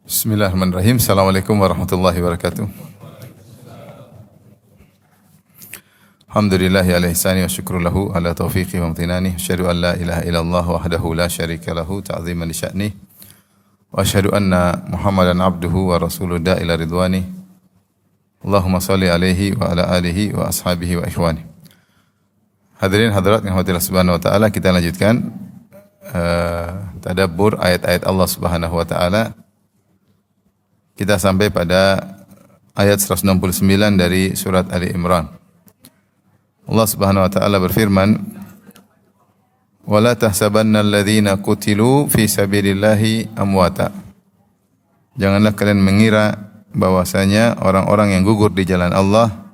Bismillahirrahmanirrahim. Assalamualaikum warahmatullahi wabarakatuh. Alhamdulillahi ala ihsani wa syukru lahu ala taufiqi wa amtinani. Asyhadu an la ilaha illallah wahdahu la syarika lahu ta'ziman li sya'ni. Wa asyhadu anna Muhammadan abduhu wa rasuluhu ila ridwani. Allahumma salli alaihi wa ala alihi wa ashabihi wa ikhwani. Hadirin hadirat yang dirahmati Allah Subhanahu wa taala, kita lanjutkan tadabbur ayat-ayat Allah Subhanahu wa taala. Kita sampai pada ayat 169 dari surat Ali Imran. Allah Subhanahu wa taala berfirman, "Wa la tahsabanna alladhina qutilu fi sabilillahi amwata." Janganlah kalian mengira bahwasanya orang-orang yang gugur di jalan Allah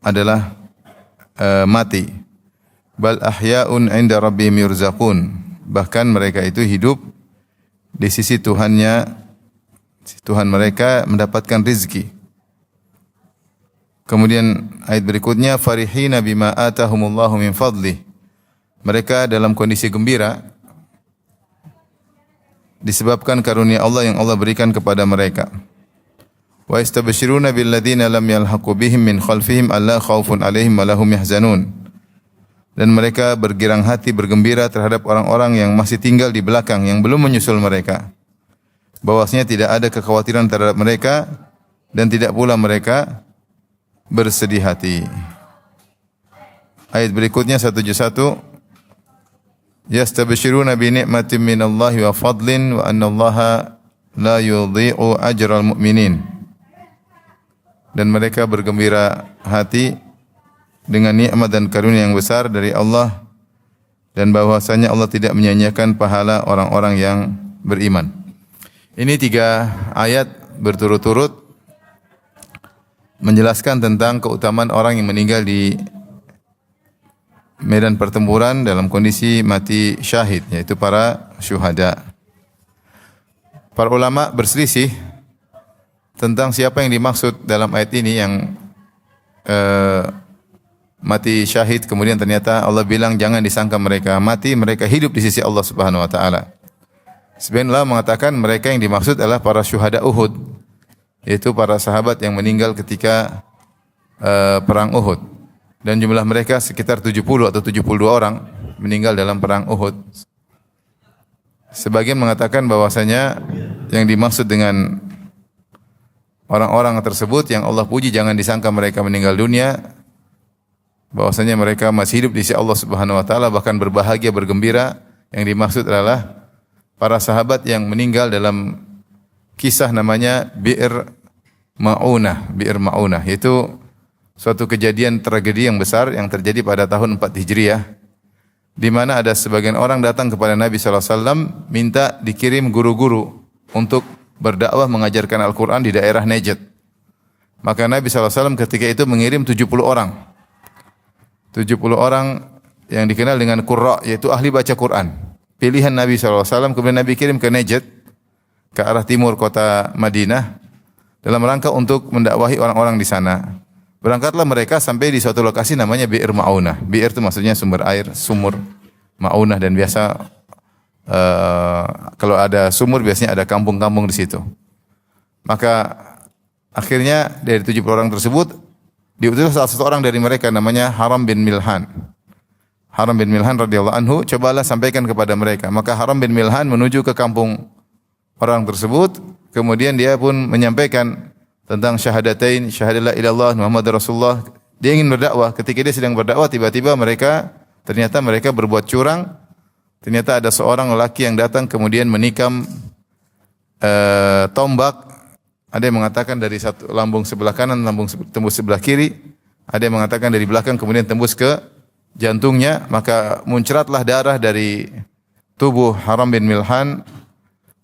adalah mati. Bal ahya'un 'inda rabbihim yurzaqun. Bahkan mereka itu hidup di sisi Tuhan mereka mendapatkan rizki. Kemudian ayat berikutnya, farihina bima atahumullahu min fadlih. Mereka dalam kondisi gembira disebabkan karunia Allah yang Allah berikan kepada mereka. Wa istabshiruna bil ladzina lam yalhaqu bihim min khalfihim alla khaufun 'alaihim wa lahum yahzanun. Dan mereka bergirang hati, bergembira terhadap orang-orang yang masih tinggal di belakang, yang belum menyusul mereka, bahwasanya tidak ada kekhawatiran terhadap mereka dan tidak pula mereka bersedih hati. Ayat berikutnya 171, yastabshiruna bi ni'matin minallahi wa fadlin wa annallaha la yudhi'u ajral mu'minin. Dan mereka bergembira hati dengan nikmat dan karunia yang besar dari Allah, dan bahwasanya Allah tidak menyia-nyiakan pahala orang-orang yang beriman. Ini 3 ayat berturut-turut menjelaskan tentang keutamaan orang yang meninggal di medan pertempuran dalam kondisi mati syahid, yaitu para syuhada. Para ulama berselisih tentang siapa yang dimaksud dalam ayat ini yang mati syahid. Kemudian ternyata Allah bilang jangan disangka mereka mati, mereka hidup di sisi Allah Subhanahu wa taala. Sebagian ulama mengatakan mereka yang dimaksud adalah para syuhada Uhud, yaitu para sahabat yang meninggal ketika perang Uhud. Dan jumlah mereka sekitar 70 atau 72 orang meninggal dalam perang Uhud. Sebagian mengatakan bahwasanya yang dimaksud dengan orang-orang tersebut yang Allah puji jangan disangka mereka meninggal dunia, bahwasanya mereka masih hidup di sisi Allah Subhanahu wa taala, bahkan berbahagia, bergembira. Yang dimaksud adalah para sahabat yang meninggal dalam kisah namanya Bi'r Ma'unah, yaitu suatu kejadian tragedi yang besar yang terjadi pada tahun 4 Hijriah, di mana ada sebagian orang datang kepada Nabi sallallahu alaihi wasallam minta dikirim guru-guru untuk berdakwah mengajarkan Al-Qur'an di daerah Najd. Maka Nabi sallallahu alaihi wasallam ketika itu mengirim 70 orang. 70 orang yang dikenal dengan qurra, yaitu ahli baca Quran. Pilihan Nabi SAW, kemudian Nabi kirim ke Najd, ke arah timur kota Madinah, dalam rangka untuk mendakwahi orang-orang di sana. Berangkatlah mereka sampai di suatu lokasi namanya Bi'r Ma'unah. Bi'r itu maksudnya sumber air, sumur. Ma'unah, dan biasa kalau ada sumur biasanya ada kampung-kampung di situ. Maka akhirnya dari 70 orang tersebut diutus salah satu orang dari mereka namanya Haram bin Milhan. Haram bin Milhan radhiyallahu anhu, cobalah sampaikan kepada mereka. Maka Haram bin Milhan menuju ke kampung orang tersebut, kemudian dia pun menyampaikan tentang syahadatain, syahadat la ilallah Muhammadur Rasulullah. Dia ingin berdakwah. Ketika dia sedang berdakwah, tiba-tiba ternyata mereka berbuat curang. Ternyata ada seorang lelaki yang datang kemudian menikam tombak. Ada yang mengatakan dari satu lambung sebelah kanan, lambung tembus sebelah kiri. Ada yang mengatakan dari belakang kemudian tembus ke jantungnya. Maka muncratlah darah dari tubuh Haram bin Milhan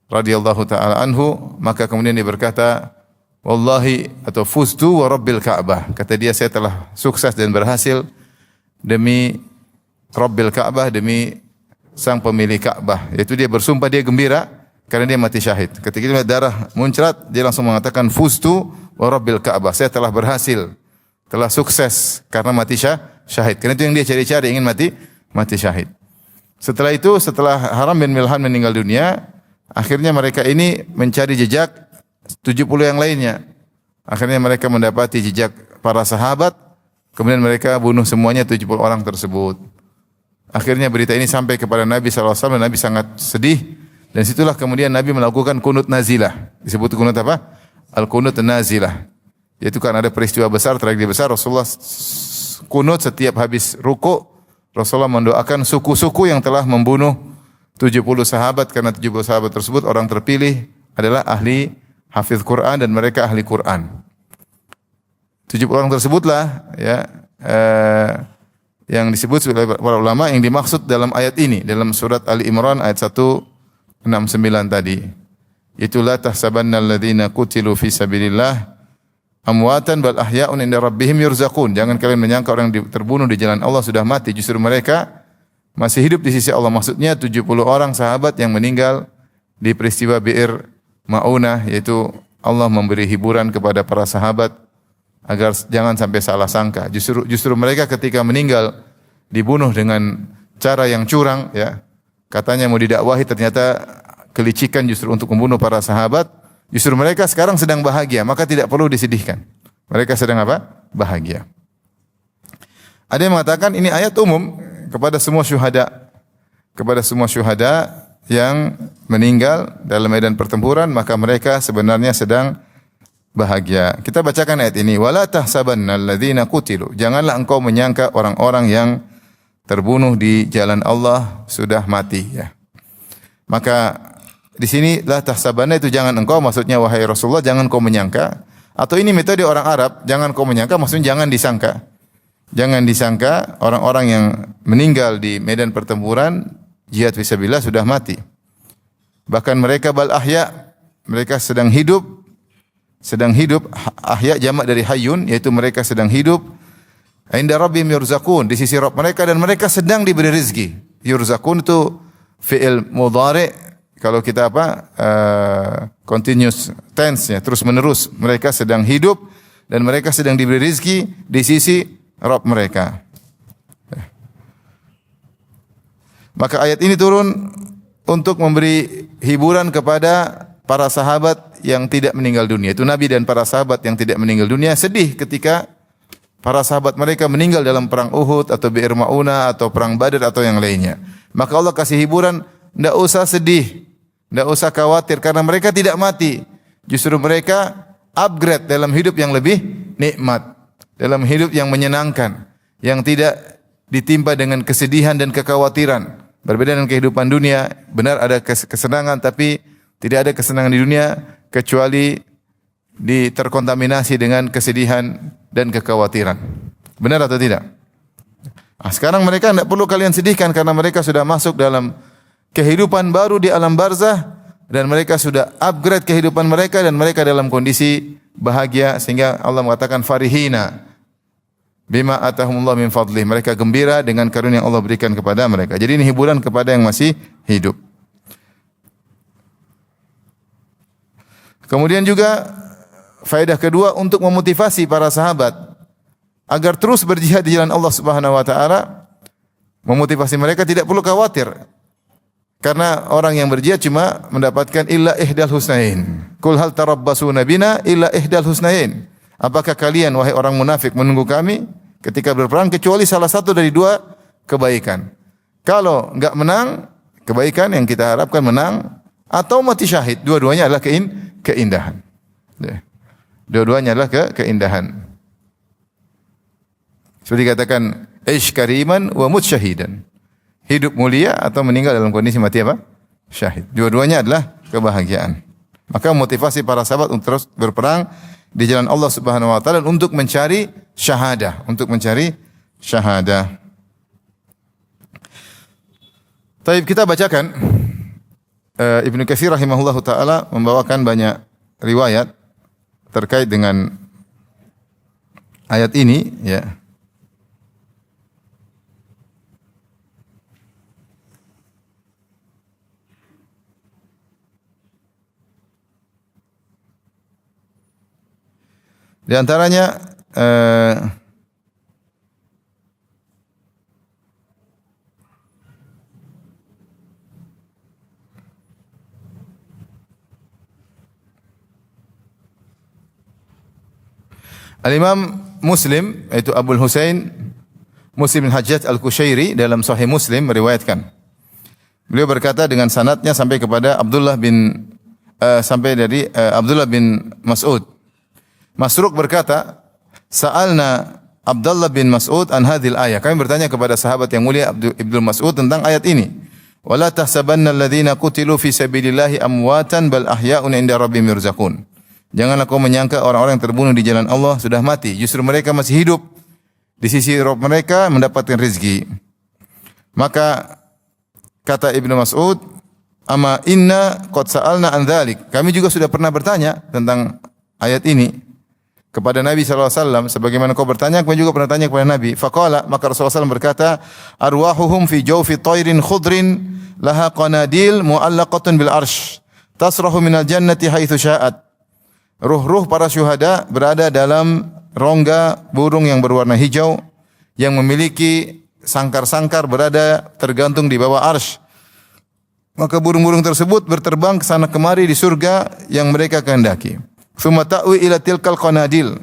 radhiyallahu taala anhu. Maka kemudian dia berkata, wallahi atau fuztu wa rabbil Ka'bah. Kata dia, saya telah sukses dan berhasil demi Rabbil Ka'bah, demi sang pemilik Ka'bah. Yaitu dia bersumpah, dia gembira karena dia mati syahid. Ketika dia darah muncrat, dia langsung mengatakan fuztu wa rabbil Ka'bah. Saya telah berhasil, telah sukses karena mati syahid. Karena itu yang dia cari-cari, ingin mati syahid. Setelah itu, setelah Haram bin Milhan meninggal dunia, Akhirnya mereka ini mencari jejak 70 yang lainnya. Akhirnya mereka mendapati jejak para sahabat, kemudian mereka bunuh semuanya 70 orang tersebut. Akhirnya berita ini sampai kepada Nabi SAW, dan Nabi sangat sedih. Dan situlah kemudian Nabi melakukan kunut nazilah. Disebut kunut apa? Al-kunut nazilah. Yaitu karena ada peristiwa besar, tragedi besar, Rasulullah kunut setiap habis ruku. Rasulullah mendoakan suku-suku yang telah membunuh 70 sahabat, karena 70 sahabat tersebut orang terpilih adalah ahli hafiz Quran dan mereka ahli Quran. 70 orang tersebutlah ya yang disebut oleh para ulama yang dimaksud dalam ayat ini, dalam surat Ali Imran ayat 169 tadi. Yaitu la tahsabanna alladziina qutilu fi sabilillah amwatan bal ahya'un inda rabbihim yurzaqun. Jangan kalian menyangka orang yang terbunuh di jalan Allah sudah mati, justru mereka masih hidup di sisi Allah. Maksudnya 70 orang sahabat yang meninggal di peristiwa Bi'r Ma'unah, yaitu Allah memberi hiburan kepada para sahabat agar jangan sampai salah sangka. Justru mereka ketika meninggal dibunuh dengan cara yang curang, ya. Katanya mau didakwahi, ternyata kelicikan justru untuk membunuh para sahabat. Justru mereka sekarang sedang bahagia, maka tidak perlu disedihkan. Mereka sedang apa? Bahagia. Ada yang mengatakan ini ayat umum kepada semua syuhada. Kepada semua syuhada yang meninggal dalam medan pertempuran, maka mereka sebenarnya sedang bahagia. Kita bacakan ayat ini. Wala tahsabanna alladziina qutilu. Janganlah engkau menyangka orang-orang yang terbunuh di jalan Allah sudah mati, ya. Maka di sini la tahsabanna itu jangan engkau, maksudnya wahai Rasulullah jangan kau menyangka. Atau ini metode orang Arab, jangan kau menyangka maksudnya jangan disangka. Jangan disangka orang-orang yang meninggal di medan pertempuran jihad fisabilillah sudah mati. Bahkan mereka bal ahya, mereka sedang hidup. Ahya jamak dari hayyun, yaitu mereka sedang hidup. Inda rabbihim yurzaqun, di sisi Rabb mereka, dan mereka sedang diberi rezeki. Yurzaqun itu fi'il mudhari', kalau kita continuous tense, ya, terus menerus. Mereka sedang hidup dan mereka sedang diberi rezeki di sisi Rabb mereka. Maka ayat ini turun untuk memberi hiburan kepada para sahabat yang tidak meninggal dunia. Itu Nabi dan para sahabat yang tidak meninggal dunia sedih ketika para sahabat mereka meninggal dalam perang Uhud atau Bi'r Ma'unah atau perang Badar atau yang lainnya. Maka Allah kasih hiburan, tidak usah sedih, tidak usah khawatir karena mereka tidak mati. Justru mereka upgrade dalam hidup yang lebih nikmat, dalam hidup yang menyenangkan, yang tidak ditimpa dengan kesedihan dan kekhawatiran. Berbeda dengan kehidupan dunia, benar ada kesenangan tapi tidak ada kesenangan di dunia kecuali terkontaminasi dengan kesedihan dan kekhawatiran. Benar atau tidak? Sekarang mereka tidak perlu kalian sedihkan karena mereka sudah masuk dalam kehidupan baru di alam barzah dan mereka sudah upgrade kehidupan mereka dan mereka dalam kondisi bahagia sehingga Allah mengatakan farihina bima atahumullah min fadlih. Mereka gembira dengan karunia yang Allah berikan kepada mereka. Jadi ini hiburan kepada yang masih hidup. Kemudian juga faedah kedua untuk memotivasi para sahabat agar terus berjihad di jalan Allah Subhanahu wa taala. Memotivasi mereka tidak perlu khawatir. Karena orang yang berjihad cuma mendapatkan illa ihdal husnain. Qul hal tarabbasuna bina illa ihdal husnain. Apakah kalian wahai orang munafik menunggu kami ketika berperang kecuali salah satu dari dua kebaikan. Kalau enggak menang, kebaikan yang kita harapkan menang atau mati syahid. Dua-duanya adalah keindahan. Dua-duanya adalah keindahan. Seperti dikatakan ish kariman wa mut syahidan. Hidup mulia atau meninggal dalam kondisi mati apa? Syahid. Dua-duanya adalah kebahagiaan. Maka motivasi para sahabat untuk terus berperang di jalan Allah Subhanahu wa taala untuk mencari syahadah, Taib kita bacakan Ibnu Katsir rahimahullahu taala membawakan banyak riwayat terkait dengan ayat ini, ya. Di antaranya Al-Imam Muslim, yaitu Abul Husain Muslim bin Hajjaj Al-Kushairi dalam Sahih Muslim meriwayatkan. Beliau berkata dengan sanadnya sampai kepada Abdullah bin Mas'ud. Masruq berkata, "Sa'alna Abdullah bin Mas'ud an hadhil ayah." Kami bertanya kepada sahabat yang mulia Ibnu Mas'ud tentang ayat ini. "Wala tahsabanna alladziina qutilu fi sabilillahi amwatan bal ahya'un 'inda rabbihim yurzaqun." Janganlah kau menyangka orang-orang yang terbunuh di jalan Allah sudah mati, justru mereka masih hidup. Di sisi Rabb mereka mendapatkan rezeki. Maka kata Ibnu Mas'ud, "Ama inna qad sa'alna an dzalik." Kami juga sudah pernah bertanya tentang ayat ini kepada Nabi sallallahu alaihi wasallam, sebagaimana kau bertanya, kami juga pernah tanya kepada Nabi. Faqala, maka Rasulullah SAW berkata, "Arwahuhum fi jawfi tayrin khudrin laha qanadil mu'allaqatun bil arsh, tasrahu minal jannati haitsu sya'at." Ruh-ruh para syuhada berada dalam rongga burung yang berwarna hijau yang memiliki sangkar-sangkar berada tergantung di bawah arsy. Maka burung-burung tersebut berterbang ke sana kemari di surga yang mereka kehendaki. Tsumma ta'wi ila tilkal qanadil.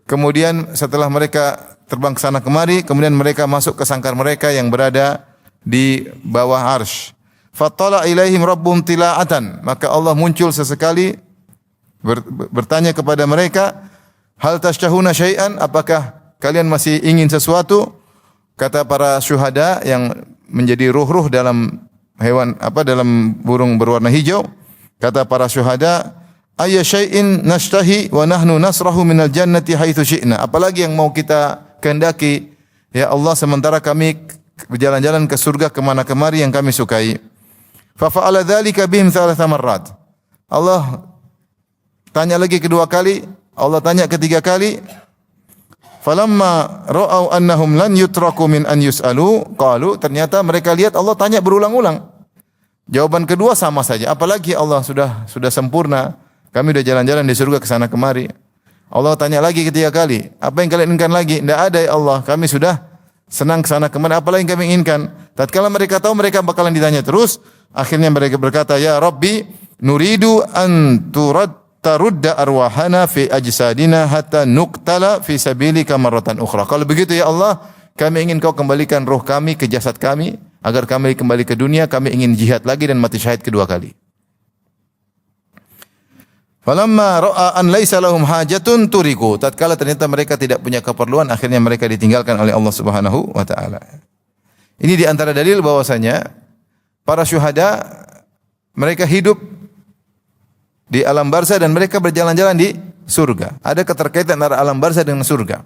Kemudian setelah mereka terbang ke sana kemari, kemudian mereka masuk ke sangkar mereka yang berada di bawah arsy. Fattala ilaihim rabbuhum tila'atan. Maka Allah muncul sesekali bertanya kepada mereka, "Hal tashtahuna syai'an?" Apakah kalian masih ingin sesuatu? Kata para syuhada yang menjadi ruh-ruh dalam dalam burung berwarna hijau, kata para syuhada, "Ayya syai'in nashtahi wa nahnu nasrahu minal jannati haitsu syi'na." Apalagi yang mau kita kehendaki, ya Allah, sementara kami berjalan-jalan ke surga kemana kemari yang kami sukai. Fa fa'ala dzalika bihim thalatha marrat. Allah tanya lagi kedua kali, Allah tanya ketiga kali. Falamma ra'au annahum lan yutraku min an yus'alu, qalu, ternyata mereka lihat Allah tanya berulang-ulang. Jawaban kedua sama saja. Apalagi Allah sudah sempurna. Kami sudah jalan-jalan di surga ke sana kemari. Allah tanya lagi ketiga kali, apa yang kalian inginkan lagi? Tidak ada ya Allah, kami sudah senang ke sana kemari. Apa lagi yang kami inginkan? Tatkala mereka tahu mereka bakalan ditanya terus, akhirnya mereka berkata, "Ya Rabbi, nuridu an tarudda arwahana fi ajsadina hatta nuqtala fi sabilika marratan ukhra." Kalau begitu ya Allah, kami ingin kau kembalikan roh kami ke jasad kami agar kami kembali ke dunia, kami ingin jihad lagi dan mati syahid kedua kali. Falamma ra'a an laisa lahum hajatun turiku. Tatkala ternyata mereka tidak punya keperluan, akhirnya mereka ditinggalkan oleh Allah Subhanahu wa taala. Ini di antara dalil bahwasanya para syuhada mereka hidup di alam barzah dan mereka berjalan-jalan di surga. Ada keterkaitan antara alam barzah dengan surga.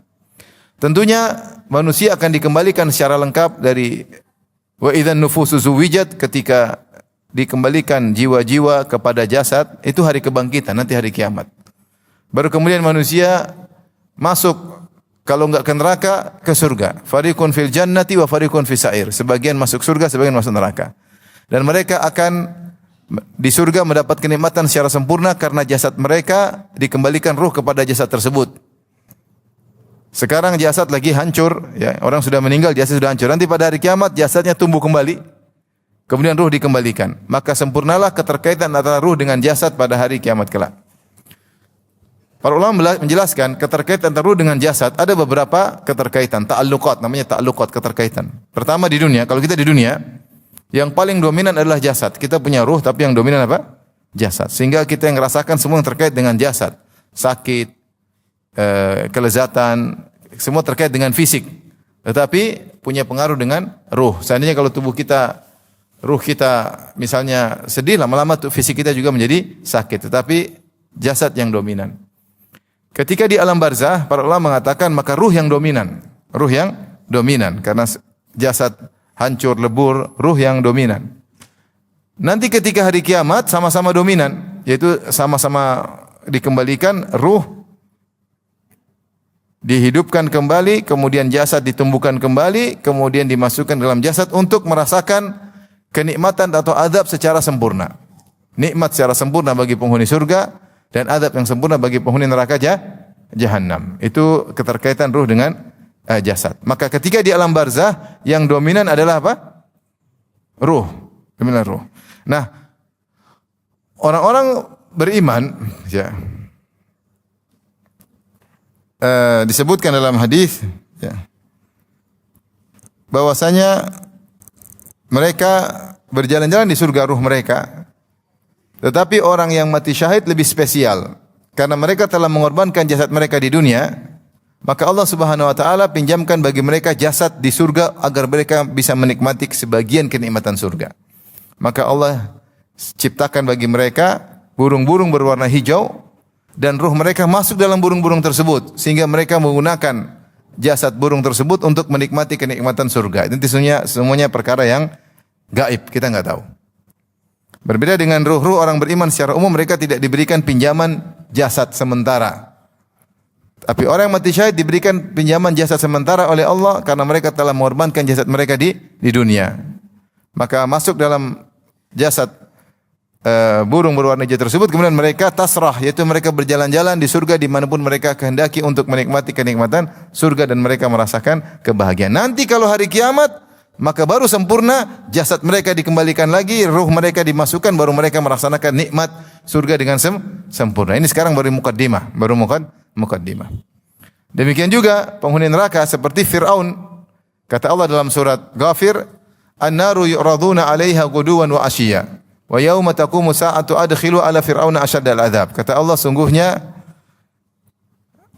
Tentunya manusia akan dikembalikan secara lengkap dari wa idzan nufusu zuwijat, ketika dikembalikan jiwa-jiwa kepada jasad, itu hari kebangkitan, nanti hari kiamat. Baru kemudian manusia masuk, kalau enggak ke neraka, ke surga. Fariqun fil jannati wa fariqun fis sa'ir. Sebagian masuk surga, sebagian masuk neraka. Dan mereka akan di surga mendapat kenikmatan secara sempurna karena jasad mereka dikembalikan ruh kepada jasad tersebut. Sekarang jasad lagi hancur, ya, orang sudah meninggal, jasad sudah hancur. Nanti pada hari kiamat jasadnya tumbuh kembali, kemudian ruh dikembalikan. Maka sempurnalah keterkaitan antara ruh dengan jasad pada hari kiamat kelak. Para ulama menjelaskan keterkaitan antara ruh dengan jasad ada beberapa keterkaitan, ta'alluqat, namanya ta'alluqat, keterkaitan. Pertama di dunia, kalau kita di dunia, yang paling dominan adalah jasad. Kita punya ruh, tapi yang dominan apa? Jasad. Sehingga kita yang merasakan semua yang terkait dengan jasad. Sakit, kelezatan, semua terkait dengan fisik. Tetapi punya pengaruh dengan ruh. Seandainya kalau ruh kita misalnya sedih, lama-lama fisik kita juga menjadi sakit. Tetapi jasad yang dominan. Ketika di alam barzah, para ulama mengatakan maka ruh yang dominan. Ruh yang dominan. Karena jasad hancur, lebur, ruh yang dominan. Nanti ketika hari kiamat sama-sama dominan, yaitu sama-sama dikembalikan, ruh dihidupkan kembali, kemudian jasad ditumbuhkan kembali, kemudian dimasukkan dalam jasad untuk merasakan kenikmatan atau azab secara sempurna. Nikmat secara sempurna bagi penghuni surga dan azab yang sempurna bagi penghuni neraka jahanam. Itu keterkaitan ruh dengan jasad. Maka ketika di alam barzah yang dominan adalah apa? Ruh, dominan ruh. Nah, orang-orang beriman, ya, disebutkan dalam hadis ya, bahwasanya mereka berjalan-jalan di surga ruh mereka. Tetapi orang yang mati syahid lebih spesial karena mereka telah mengorbankan jasad mereka di dunia, maka Allah Subhanahu wa taala pinjamkan bagi mereka jasad di surga agar mereka bisa menikmati sebagian kenikmatan surga. Maka Allah ciptakan bagi mereka burung-burung berwarna hijau dan ruh mereka masuk dalam burung-burung tersebut sehingga mereka menggunakan jasad burung tersebut untuk menikmati kenikmatan surga. Itu semuanya perkara yang gaib, kita enggak tahu. Berbeda dengan ruh-ruh orang beriman secara umum, mereka tidak diberikan pinjaman jasad sementara. Tapi orang yang mati syahid diberikan pinjaman jasad sementara oleh Allah karena mereka telah mengorbankan jasad mereka di dunia. Maka masuk dalam jasad burung berwarna hijau tersebut, kemudian mereka tasrah, yaitu mereka berjalan-jalan di surga dimanapun mereka kehendaki untuk menikmati kenikmatan surga dan mereka merasakan kebahagiaan. Nanti kalau hari kiamat, maka baru sempurna, jasad mereka dikembalikan lagi, ruh mereka dimasukkan, baru mereka merasakan nikmat surga dengan sempurna. Ini sekarang baru mukaddimah. Demikian juga penghuni neraka seperti Fir'aun. Kata Allah dalam surat Ghafir, "An-naru yu'raduna 'alaiha ghuduwan wa 'ashiyya, wa yauma taqumu sa'atu adkhilu 'ala fir'auna asyaddal 'adzab." Kata Allah, sungguhnya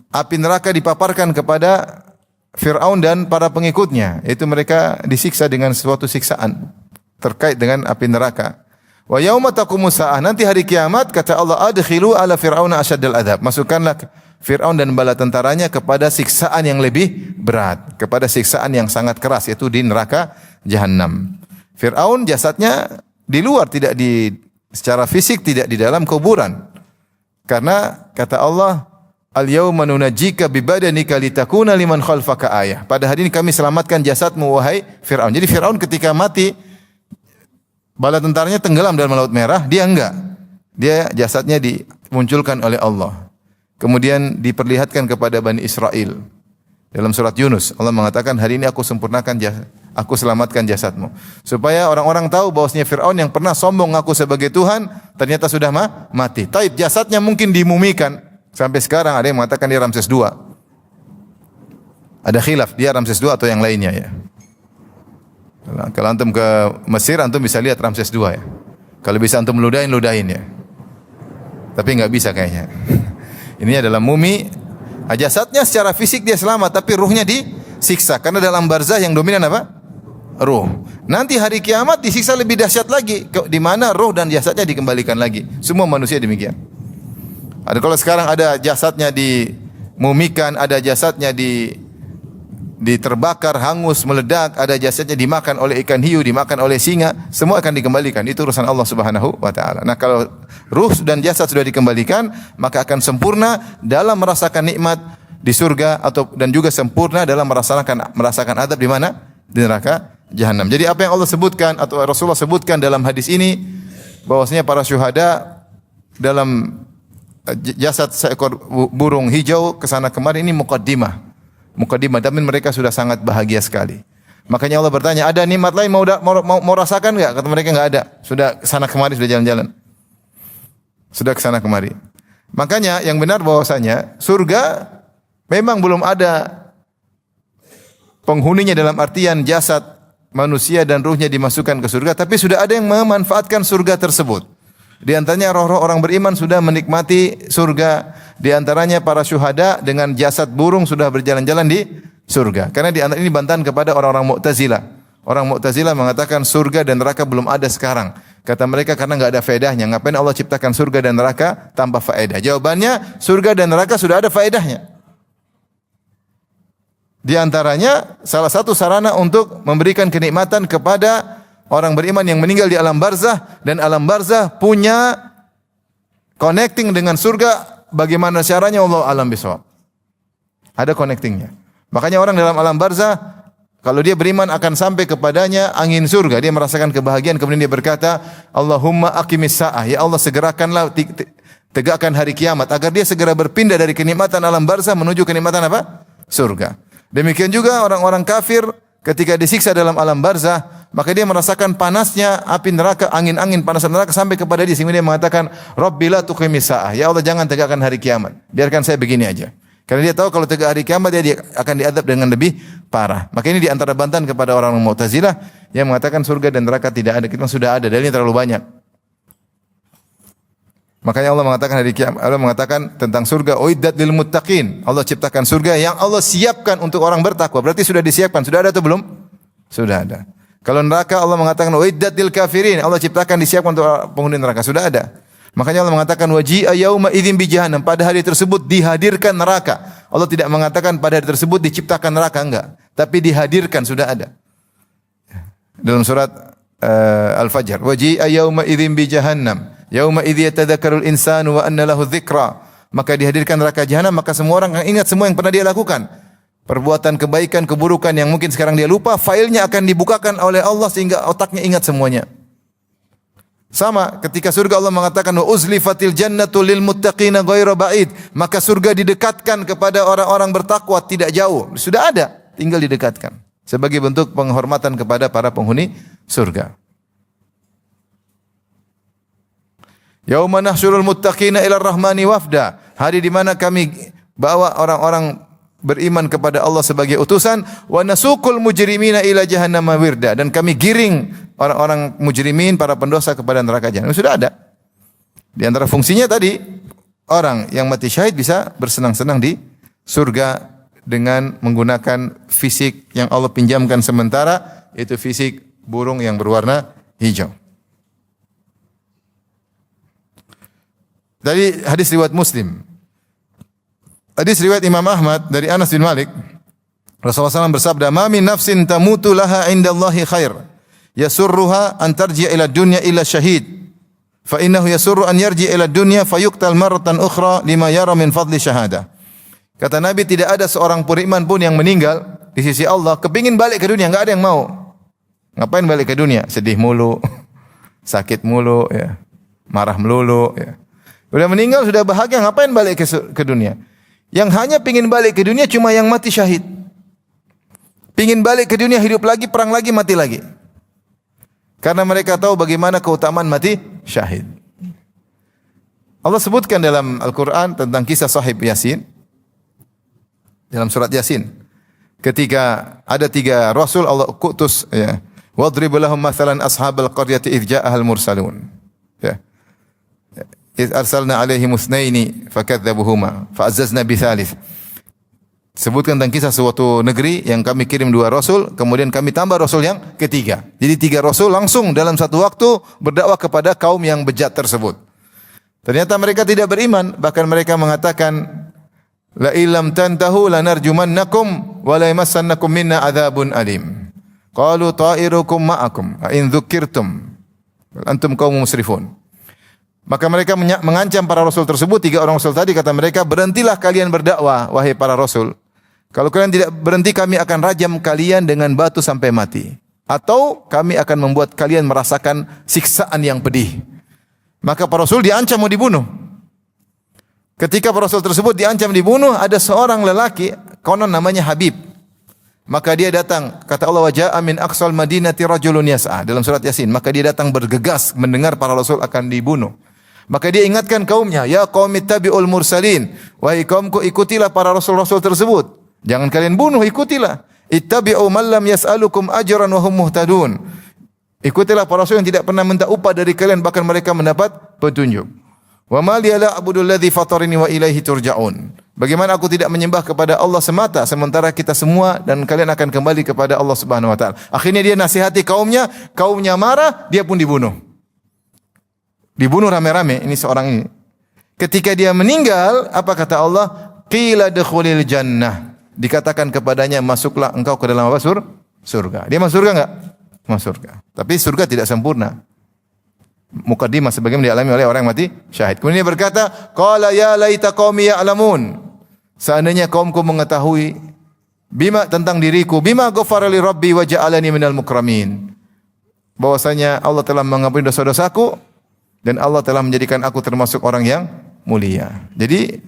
api neraka dipaparkan kepada Fir'aun dan para pengikutnya, yaitu mereka disiksa dengan suatu siksaan terkait dengan api neraka. Wa yauma taqumu sa'ah, nanti hari kiamat, kata Allah, adkhilu 'ala fir'auna asyaddal 'adzab. Masukkanlah Fir'aun dan bala tentaranya kepada siksaan yang lebih berat, kepada siksaan yang sangat keras, yaitu di neraka Jahannam. Fir'aun jasadnya di luar, tidak secara fisik, tidak di dalam kuburan. Karena kata Allah, "Al-yauma nunajjika bibadanika litakuna liman khalfaka ayah." Pada hari ini kami selamatkan jasadmu wahai Firaun. Jadi Firaun ketika mati, bala tentaranya tenggelam dalam Laut Merah, dia enggak. Dia jasadnya dimunculkan oleh Allah. Kemudian diperlihatkan kepada Bani Israel. Dalam surat Yunus, Allah mengatakan, "Hari ini aku aku selamatkan jasadmu." Supaya orang-orang tahu bahwasanya Firaun yang pernah sombong ngaku sebagai Tuhan, ternyata sudah mati. Taib, jasadnya mungkin dimumikan. Sampai sekarang ada yang mengatakan dia Ramses II. Ada khilaf, dia Ramses II atau yang lainnya ya. Kalau antum ke Mesir, antum bisa lihat Ramses II ya. Kalau bisa antum ludahin ya. Tapi enggak bisa kayaknya. Ini adalah mumi. Jasadnya secara fisik dia selamat, tapi ruhnya disiksa. Karena dalam barzah yang dominan apa? Ruh. Nanti hari kiamat disiksa lebih dahsyat lagi, di mana ruh dan jasadnya dikembalikan lagi. Semua manusia demikian. Ada kalau sekarang ada jasadnya dimumikan, ada jasadnya diterbakar, hangus, meledak, ada jasadnya dimakan oleh ikan hiu, dimakan oleh singa, semua akan dikembalikan. Itu urusan Allah Subhanahu wa taala. Nah, kalau ruh dan jasad sudah dikembalikan, maka akan sempurna dalam merasakan nikmat di surga dan juga sempurna dalam merasakan adab di mana? Di neraka Jahannam. Jadi apa yang Allah sebutkan atau Rasulullah sebutkan dalam hadis ini, bahwasanya para syuhada dalam jasad seekor burung hijau kesana kemari, ini mukaddimah, tapi mereka sudah sangat bahagia sekali. Makanya Allah bertanya, ada nikmat lain mau rasakan enggak? Kata mereka enggak ada. Sudah kesana kemari, sudah jalan-jalan. Sudah kesana kemari. Makanya yang benar bahwasanya surga memang belum ada penghuninya dalam artian jasad manusia dan ruhnya dimasukkan ke surga, tapi sudah ada yang memanfaatkan surga tersebut. Di antaranya roh-roh orang beriman sudah menikmati surga. Di antaranya para syuhada dengan jasad burung sudah berjalan-jalan di surga. Karena di antara ini bantahan kepada orang-orang Mu'tazilah. Orang Mu'tazilah mengatakan surga dan neraka belum ada sekarang. Kata mereka karena enggak ada faedahnya. Ngapain Allah ciptakan surga dan neraka tanpa faedah? Jawabannya, surga dan neraka sudah ada faedahnya. Di antaranya salah satu sarana untuk memberikan kenikmatan kepada orang beriman yang meninggal di alam barzah, dan alam barzah punya connecting dengan surga. Bagaimana caranya? Allah alam bisawab. Ada connectingnya. Makanya orang dalam alam barzah, kalau dia beriman akan sampai kepadanya angin surga. Dia merasakan kebahagiaan. Kemudian dia berkata, Allahumma aqimis sa'ah. Ya Allah, segerakanlah tegakkan hari kiamat agar dia segera berpindah dari kenikmatan alam barzah menuju kenikmatan apa? Surga. Demikian juga orang-orang kafir ketika disiksa dalam alam barzah, maka dia merasakan panasnya api neraka, angin-angin panas neraka sampai kepada dia, sehingga dia mengatakan, Rabbi la tuqimis sa'ah. Ya Allah, jangan tegakkan hari kiamat. Biarkan saya begini aja. Karena dia tahu kalau tegak hari kiamat dia akan diadab dengan lebih parah. Maka ini di antara bantahan kepada orang Mu'tazilah yang mengatakan surga dan neraka tidak ada. Kita sudah ada, dalilnya terlalu banyak. Makanya Allah mengatakan hari kiamat, Allah mengatakan tentang surga, uiddat lil muttaqin. Allah ciptakan surga yang Allah siapkan untuk orang bertakwa. Berarti sudah disiapkan. Sudah ada atau belum? Sudah ada. Kalau neraka Allah mengatakan uiddat lil kafirin. Allah ciptakan disiapkan untuk penghuni neraka. Sudah ada. Makanya Allah mengatakan waji'a yauma idzin bi jahannam. Pada hari tersebut dihadirkan neraka. Allah tidak mengatakan pada hari tersebut diciptakan neraka, enggak. Tapi dihadirkan, sudah ada. Dalam surat Al-Fajr, waji'a yauma idzin bi jahannam. Yauma idz yatadzakkarul insanu wa anna lahu dzikra. Maka dihadirkan neraka jahanam, maka semua orang akan ingat semua yang pernah dia lakukan. Perbuatan kebaikan, keburukan yang mungkin sekarang dia lupa, filenya akan dibukakan oleh Allah sehingga otaknya ingat semuanya. Sama ketika surga Allah mengatakan wa uzlifatil jannatu lil muttaqina ghairu ba'id, maka surga didekatkan kepada orang-orang bertakwa tidak jauh. Sudah ada, tinggal didekatkan sebagai bentuk penghormatan kepada para penghuni surga. Yauma nahsyurul muttaqina ila rahmani wafda. Hari di mana kami bawa orang-orang beriman kepada Allah sebagai utusan, wa nasuqul mujrimina ila jahannama wirda, dan kami giring orang-orang mujrimin, para pendosa kepada neraka jahanam. Sudah ada. Di antara fungsinya tadi, orang yang mati syahid bisa bersenang-senang di surga dengan menggunakan fisik yang Allah pinjamkan sementara, yaitu fisik burung yang berwarna hijau. Dari hadis riwayat Muslim. Hadis riwayat Imam Ahmad dari Anas bin Malik. Rasulullah SAW bersabda, "Ma min nafsin tamutu laha indallahi khair, yasurruha an tarji'a ila dunya illa syahid. Fa innahu yasurru an yarji'a ila dunya fayuqtal marratan ukhra lima yara min fadli syahadah." Kata Nabi, tidak ada seorang beriman pun yang meninggal di sisi Allah kepingin balik ke dunia, enggak ada yang mau. Ngapain balik ke dunia? Sedih mulu, sakit mulu, ya. Marah melulu, ya. Sudah meninggal, sudah bahagia, ngapain balik ke dunia? Yang hanya pingin balik ke dunia cuma yang mati syahid. Pingin balik ke dunia, hidup lagi, perang lagi, mati lagi. Karena mereka tahu bagaimana keutamaan mati syahid. Allah sebutkan dalam Al-Quran tentang kisah sahib Yasin. Dalam surat Yasin. Ketika ada 3 rasul Allah kutus, ya. Wadrib lahum mathalan ashabal qaryati idh ja'ahal mursalun. Ya. Iz arsalna alaihim itsnaini fakadzabuhuma fa'azzazna bitsalits. Sebutkan tentang kisah suatu negeri yang kami kirim 2 rasul, kemudian kami tambah rasul yang ketiga. Jadi 3 rasul langsung dalam satu waktu berdakwah kepada kaum yang bejat tersebut. Ternyata mereka tidak beriman, bahkan mereka mengatakan la illam tantahu lanarjumannakum wa la yamassannakum minna adzabun alim. Qalu ta'irukum ma'akum in dzukirtum antum qaumun musrifun. Maka mereka mengancam para rasul tersebut, 3 orang rasul tadi, kata mereka, berhentilah kalian berdakwah, wahai para rasul. Kalau kalian tidak berhenti, kami akan rajam kalian dengan batu sampai mati. Atau kami akan membuat kalian merasakan siksaan yang pedih. Maka para rasul diancam mau dibunuh. Ketika para rasul tersebut diancam dibunuh, ada seorang lelaki, konon namanya Habib. Maka dia datang, kata Allah, wa ja'a min aqsal madinati rajulun yas'a, dalam surat Yasin. Maka dia datang bergegas mendengar para rasul akan dibunuh. Maka dia ingatkan kaumnya, ya qaumi tabi'ul mursalin, wahai kaumku ikutilah para rasul-rasul tersebut. Jangan kalian bunuh, ikutilah. Ittabi'u man lam yas'alukum ajran wa hum muhtadun. Ikutilah para rasul yang tidak pernah minta upah dari kalian, bahkan mereka mendapat petunjuk. Wa ma liya la a'budu alladhi fatarini wa ilaihi turja'un. Bagaimana aku tidak menyembah kepada Allah semata sementara kita semua dan kalian akan kembali kepada Allah Subhanahu wa taala. Akhirnya dia nasihati kaumnya, kaumnya marah, dia pun dibunuh. Dibunuh rame-rame ini seorang ini. Ketika dia meninggal, apa kata Allah? Qila dukhulil jannah. Dikatakan kepadanya, masuklah engkau ke dalam apa? Surga. Dia masuk surga enggak? Masuk surga. Tapi surga tidak sempurna. Muqaddimah sebagaimana dialami oleh orang yang mati syahid. Kemudian dia berkata, qala ya laita qaumi ya'lamun. Seandainya kaumku mengetahui bima tentang diriku, bima ghafara li rabbi wa ja'alani minal mukramin. Bahwasanya Allah telah mengampuni dosa-dosaku dan Allah telah menjadikan aku termasuk orang yang mulia. Jadi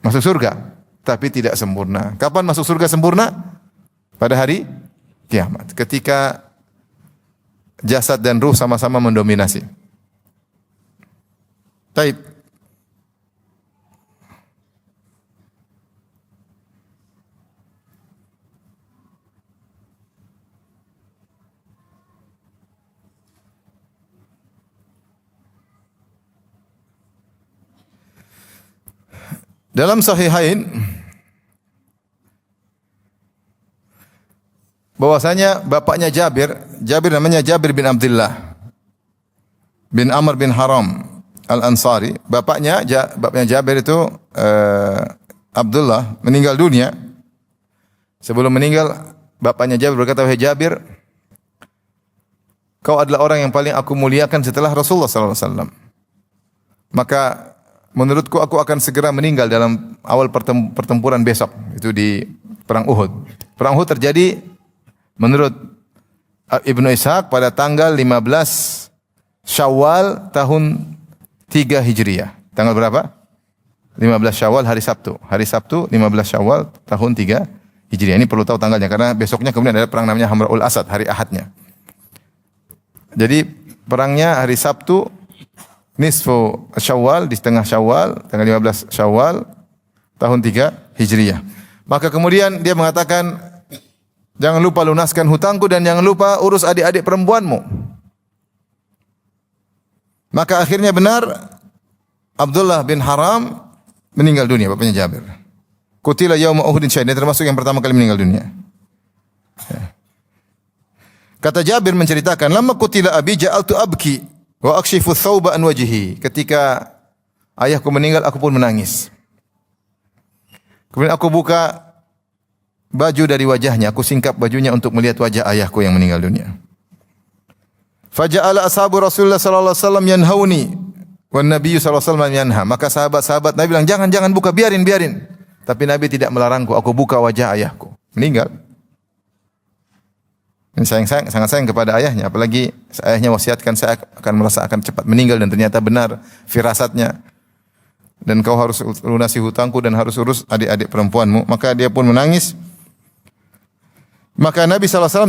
masuk surga, tapi tidak sempurna. Kapan masuk surga sempurna? Pada hari kiamat. Ketika jasad dan ruh sama-sama mendominasi. Taib. Dalam Sahihain bahwasanya bapaknya Jabir namanya Jabir bin Abdullah bin Amr bin Haram Al-Ansari. Bapaknya Jabir itu Abdullah meninggal dunia. Sebelum meninggal, bapaknya Jabir berkata, "Wahai Jabir, kau adalah orang yang paling aku muliakan setelah Rasulullah sallallahu alaihi wasallam. Maka menurutku aku akan segera meninggal dalam awal pertempuran besok." Itu di perang Uhud. Perang Uhud terjadi menurut Ibnu Ishaq pada tanggal 15 Syawal tahun 3 Hijriah. Tanggal berapa? 15 Syawal hari Sabtu. Hari Sabtu 15 Syawal tahun 3 Hijriah. Ini perlu tahu tanggalnya karena besoknya kemudian ada perang namanya Hamraul Asad, hari Ahadnya. Jadi perangnya hari Sabtu nisfu Syawal, di setengah Syawal, tanggal 15 Syawal tahun 3 Hijriah. Maka kemudian dia mengatakan, "Jangan lupa lunaskan hutangku dan jangan lupa urus adik-adik perempuanmu." Maka akhirnya benar Abdullah bin Haram meninggal dunia, bapaknya Jabir. Qutila yauma Uhudin syahid, dia termasuk yang pertama kali meninggal dunia. Kata Jabir menceritakan, "Lamma qutila abi ja'altu abki wa akshifu thawba an wajhi." Ketika ayahku meninggal, aku pun menangis. Kemudian aku buka baju dari wajahnya, aku singkap bajunya untuk melihat wajah ayahku yang meninggal dunia. Faja'ala ashabu Rasulullah sallallahu alaihi wasallam yanhauni wan nabiyyu sallallahu alaihi wasallam yanha. Maka sahabat-sahabat Nabi bilang, "Jangan buka, biarin." Tapi Nabi tidak melarangku, aku buka wajah ayahku. Meninggal. Ini sangat sayang kepada ayahnya, apalagi ayahnya wasiatkan saya akan merasa akan cepat meninggal dan ternyata benar firasatnya. Dan kau harus lunasi hutangku dan harus urus adik-adik perempuanmu. Maka dia pun menangis. Maka Nabi SAW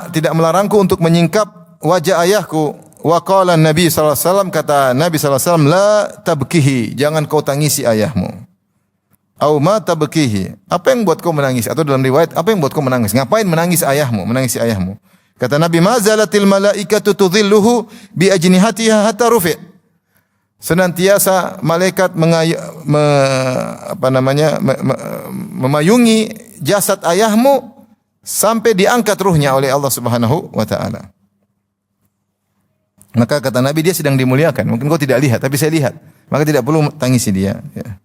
tidak melarangku untuk menyingkap wajah ayahku. Wa qala Nabi SAW, kata Nabi SAW, "La tabkihi," jangan kau tangisi ayahmu. Au ma tabkihi, apa yang buat kau menangis? Atau dalam riwayat, apa yang buat kau menangis? Ngapain menangisi ayahmu? Kata Nabi, "Ma zalatil malaikatu tudhilluhu bi ajnihatiha hatta rufi'." Senantiasa malaikat memayungi jasad ayahmu sampai diangkat ruhnya oleh Allah Subhanahu wa taala. Maka kata Nabi, dia sedang dimuliakan. Mungkin kau tidak lihat, tapi saya lihat. Maka tidak perlu tangisi dia. Ya.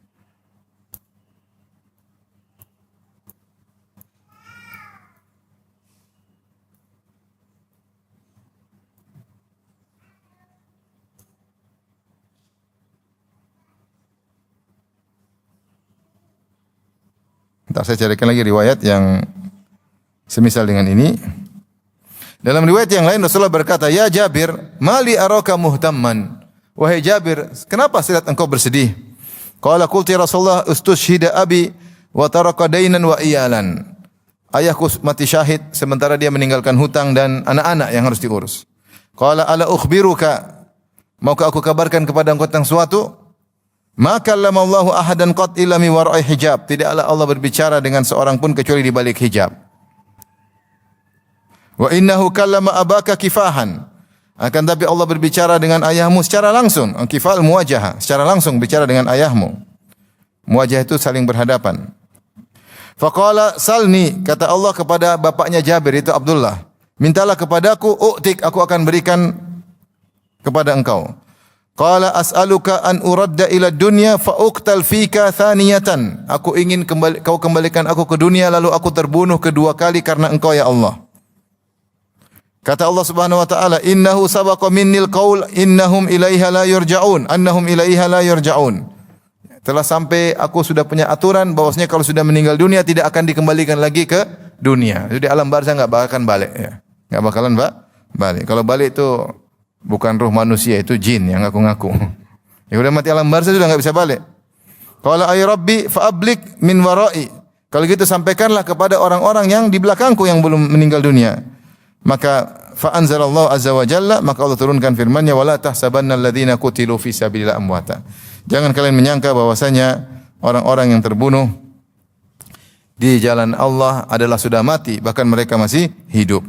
Ntar saya carikan lagi riwayat yang semisal dengan ini. Dalam riwayat yang lain Rasulullah berkata, "Ya Jabir, mali araka muhtamman." Wahai Jabir, kenapa saya lihat engkau bersedih? Qala qulti Rasulullah ustushhida abi wa taraka dainan wa iyalan. Ayahku mati syahid sementara dia meninggalkan hutang dan anak-anak yang harus diurus. Qala ala ukhbiruka, maukah aku kabarkan kepada engkau tentang suatu? Maka lamallahu ahadan qat illa mi wara'i hijab. Tidaklah Allah berbicara dengan seorang pun kecuali di balik hijab. Wa innahu kallama abaka kifahan. Akan tapi Allah berbicara dengan ayahmu secara langsung. Kifal muwajahah, secara langsung bicara dengan ayahmu. Muwajah itu saling berhadapan. Faqala salni, kata Allah kepada bapaknya Jabir itu Abdullah, mintalah kepadaku, u'tik, aku akan berikan kepada engkau. Qala as'aluka an uradda ila dunya fa uqtal fika thaniyatan. Aku ingin kau kembalikan aku ke dunia lalu aku terbunuh kedua kali karena engkau ya Allah. Kata Allah Subhanahu wa taala, "Innahu sabaqa minnil qaul innahum ilaiha la yurja'un." Annahum ilaiha la yurja'un. Telah sampai aku sudah punya aturan bahwasanya kalau sudah meninggal dunia tidak akan dikembalikan lagi ke dunia. Jadi alam barzah enggak bakalan balik ya. Enggak bakalan balik. Kalau balik itu bukan ruh manusia, itu jin yang ngaku-ngaku. Ya udah mati alam barzah sudah enggak bisa balik. Qala ay rabbi fa ablik min wara'i. Kalau gitu sampaikanlah kepada orang-orang yang di belakangku yang belum meninggal dunia. Maka fa anzalallahu azza wa jalla, maka Allah turunkan firman-Nya, wala tahsabannal ladzina qutilu fi sabilillah amwata. Jangan kalian menyangka bahwasanya orang-orang yang terbunuh di jalan Allah adalah sudah mati, bahkan mereka masih hidup.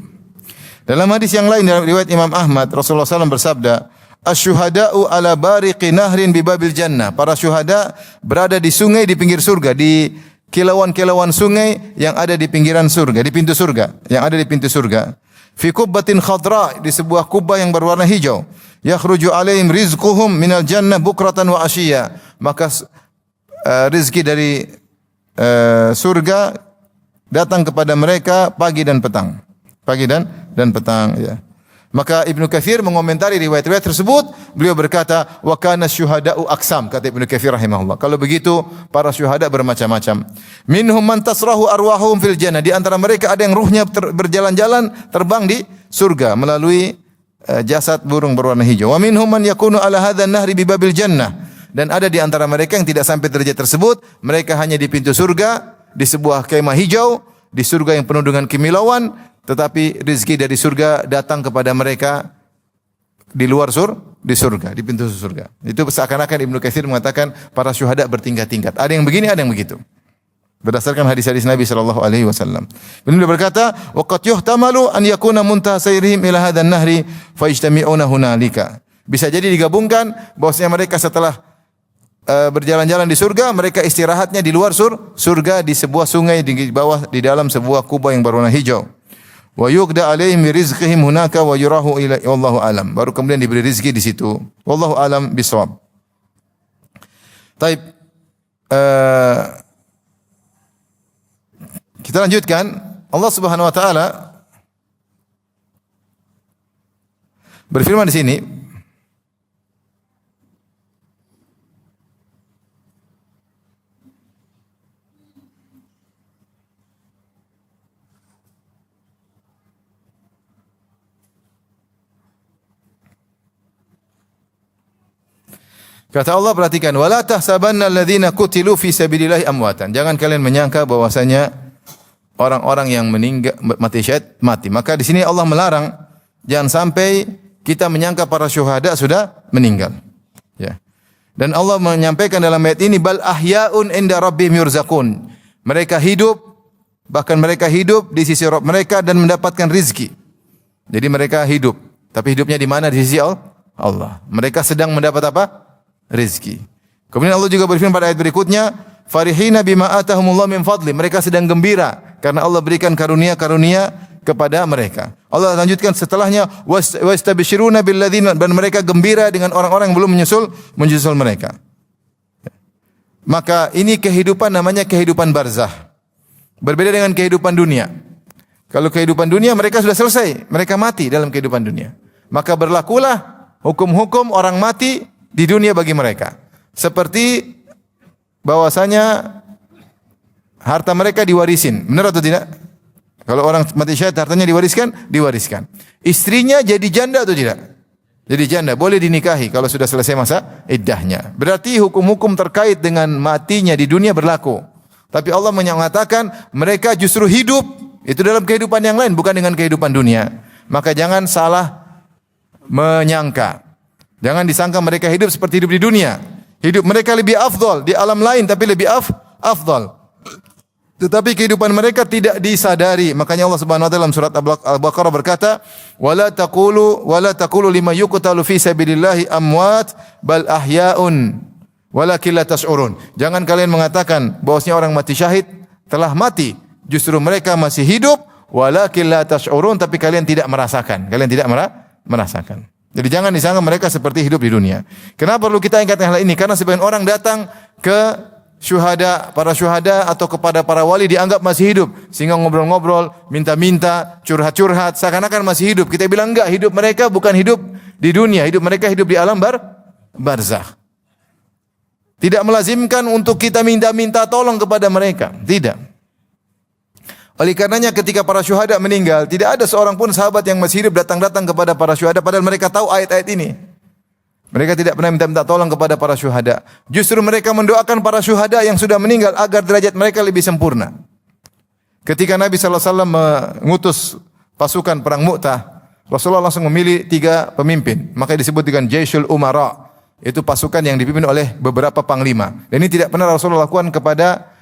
Dalam hadis yang lain dalam riwayat Imam Ahmad, Rasulullah SAW bersabda, Asy-syuhada'u ala bariqi nahrin bi babil jannah. Para syuhada berada di sungai di pinggir surga, di kilauan-kilauan sungai yang ada di pinggiran surga, di pintu surga, yang ada di pintu surga. Fi kubbatin khadra, di sebuah kubah yang berwarna hijau. Yakhruju alaihim rizquhum minal jannah bukratan wa ashiya. Maka rizki dari surga datang kepada mereka pagi dan petang. Pagi dan petang, ya. Maka Ibnu Katsir mengomentari riwayat-riwayat tersebut, beliau berkata, wa kana syuhada'u aqsam, kata Ibnu Katsir rahimahullah. Kalau begitu, para syuhada bermacam-macam. Minhum man tasrahu arwahuhum fil jannah, di antara mereka ada yang ruhnya berjalan-jalan terbang di surga melalui jasad burung berwarna hijau. Wa minhum man yakunu ala hadzal nahri bi babil jannah, dan ada di antara mereka yang tidak sampai derajat tersebut, mereka hanya di pintu surga, di sebuah kemah hijau, di surga yang penuh dengan kimilauan, tetapi rezeki dari surga datang kepada mereka di luar di surga, di pintu surga. Itu seakan-akan Ibnu Katsir mengatakan para syuhada bertingkat-tingkat. Ada yang begini, ada yang begitu. Berdasarkan hadis-hadis Nabi sallallahu alaihi wasallam. Beliau berkata, "Wa qad yuhtamalu an yakuna muntaha sayrihim ila hadzal nahri fa yajtami'una hunalika." Bisa jadi digabungkan bahwasanya mereka setelah berjalan-jalan di surga, mereka istirahatnya di luar surga, di sebuah sungai di bawah, di dalam sebuah kubah yang berwarna hijau. Wa yuqda alaihim rizqihim hunaka wa yurahu ila wallahu alam. Baru kemudian diberi rezeki di situ. Wallahu alam bisawab. Taib. Kita lanjutkan. Allah Subhanahu wa taala berfirman di sini, kata Allah, perhatikan, wala tahsabanna alladziina qutilu fi sabilillahi amwatan. Jangan kalian menyangka bahwasanya orang-orang yang meninggal mati syahid mati. Maka di sini Allah melarang jangan sampai kita menyangka para syuhada sudah meninggal. Ya. Dan Allah menyampaikan dalam ayat ini, bal ahyaun inda rabbihim yurzaqun. Mereka hidup, bahkan mereka hidup di sisi Rabb mereka dan mendapatkan rizki. Jadi mereka hidup, tapi hidupnya di mana? Di sisi Allah. Mereka sedang mendapat apa? Rizki. Kemudian Allah juga berfirman pada ayat berikutnya, farihina bima atahumullah min fadli. Mereka sedang gembira karena Allah berikan karunia-karunia kepada mereka. Allah lanjutkan setelahnya, wastabshiruna billadzina, dan mereka gembira dengan orang-orang yang belum menyusul mereka. Maka ini kehidupan namanya kehidupan barzah. Berbeda dengan kehidupan dunia. Kalau kehidupan dunia mereka sudah selesai, mereka mati dalam kehidupan dunia. Maka berlakulah hukum-hukum orang mati di dunia bagi mereka. Seperti bahwasanya harta mereka diwarisin. Benar atau tidak? Kalau orang mati syahid hartanya diwariskan. Istrinya jadi janda atau tidak? Jadi janda, boleh dinikahi kalau sudah selesai masa iddahnya. Berarti hukum-hukum terkait dengan matinya di dunia berlaku. Tapi Allah mengatakan mereka justru hidup. Itu dalam kehidupan yang lain, bukan dengan kehidupan dunia. Maka jangan salah menyangka. Jangan disangka mereka hidup seperti hidup di dunia. Hidup mereka lebih afdal di alam lain, tapi lebih afdal. Tetapi kehidupan mereka tidak disadari. Makanya Allah Subhanahu wa taala dalam surat Al-Baqarah berkata, "Wala taqulu lima yuqtalu fi sabilillahi amwat bal ahya'un walakin la tash'urun." Jangan kalian mengatakan bahwasanya orang mati syahid telah mati, justru mereka masih hidup, walakin la tash'urun, tapi kalian tidak merasakan. Kalian tidak merasakan. Jadi jangan disangka mereka seperti hidup di dunia. Kenapa perlu kita ingatkan hal ini? Karena sebagian orang datang ke para syuhada atau kepada para wali dianggap masih hidup, sehingga ngobrol-ngobrol, minta-minta, curhat-curhat, seakan-akan masih hidup. Kita bilang enggak, hidup mereka bukan hidup di dunia, hidup mereka hidup di alam barzakh. Tidak melazimkan untuk kita minta-minta tolong kepada mereka, tidak. Oleh karenanya ketika para syuhada meninggal, tidak ada seorang pun sahabat yang masih hidup datang-datang kepada para syuhada padahal mereka tahu ayat-ayat ini. Mereka tidak pernah minta tolong kepada para syuhada. Justru mereka mendoakan para syuhada yang sudah meninggal agar derajat mereka lebih sempurna. Ketika Nabi sallallahu alaihi wasallam mengutus pasukan perang Mu'tah, Rasulullah langsung memilih 3 pemimpin. Maka disebut dengan Jaisyul Umara. Itu pasukan yang dipimpin oleh beberapa panglima. Dan ini tidak pernah Rasulullah lakukan kepada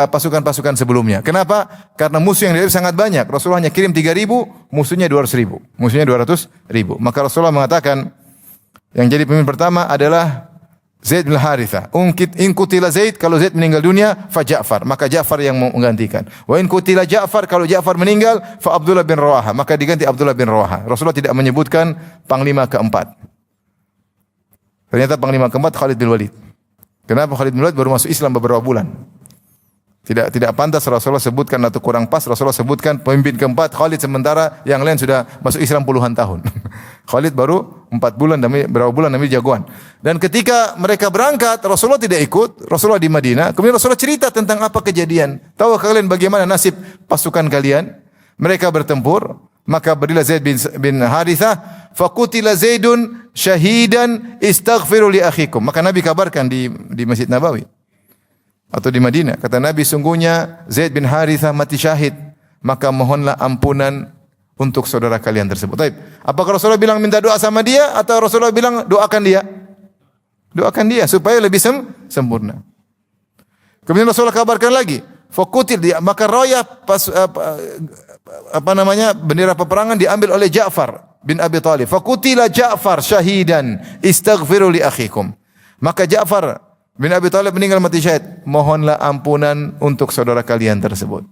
pasukan-pasukan sebelumnya. Kenapa? Karena musuh yang dihadapi sangat banyak. Rasulullah hanya kirim 3.000, musuhnya 200.000. Musuhnya 200.000. Maka Rasulullah mengatakan, Yang jadi pemimpin pertama adalah Zaid bin Harithah. In qutila Zaid, kalau Zaid meninggal dunia, fa Ja'far, maka Ja'far yang menggantikan. Wa in qutila Ja'far, kalau Ja'far meninggal, fa Abdullah bin Rawaha, maka diganti Abdullah bin Rawaha. Rasulullah tidak menyebutkan panglima keempat. Ternyata panglima keempat Khalid bin Walid. Kenapa Khalid bin Walid baru masuk Islam beberapa bulan? Tidak pantas Rasulullah sebutkan atau kurang pas Rasulullah sebutkan pemimpin keempat Khalid, sementara yang lain sudah masuk Islam puluhan tahun. Khalid baru 4 bulan, berapa bulan namanya jagoan. Dan ketika mereka berangkat, Rasulullah tidak ikut, Rasulullah di Madinah. Kemudian Rasulullah cerita tentang apa kejadian. Tahu kalian bagaimana nasib pasukan kalian? Mereka bertempur, maka berilah Zaid bin Harithah, faqutila Zaidun syahidan istaghfiru li akhikum. Maka Nabi kabarkan di Masjid Nabawi atau di Madinah, kata Nabi, sungguhnya Zaid bin Harithah mati syahid, maka mohonlah ampunan untuk saudara kalian tersebut. Baik. Apakah Rasulullah bilang minta doa sama dia atau Rasulullah bilang doakan dia? Doakan dia supaya lebih sempurna. Kemudian Rasulullah kabarkan lagi, faqutil dia, maka raya bendera peperangan diambil oleh Ja'far bin Abi Thalib. Faqutila Ja'far syahidan istaghfiru li akhikum. Maka Ja'far bin Abi Thalib meninggal mati syahid, mohonlah ampunan untuk saudara kalian tersebut.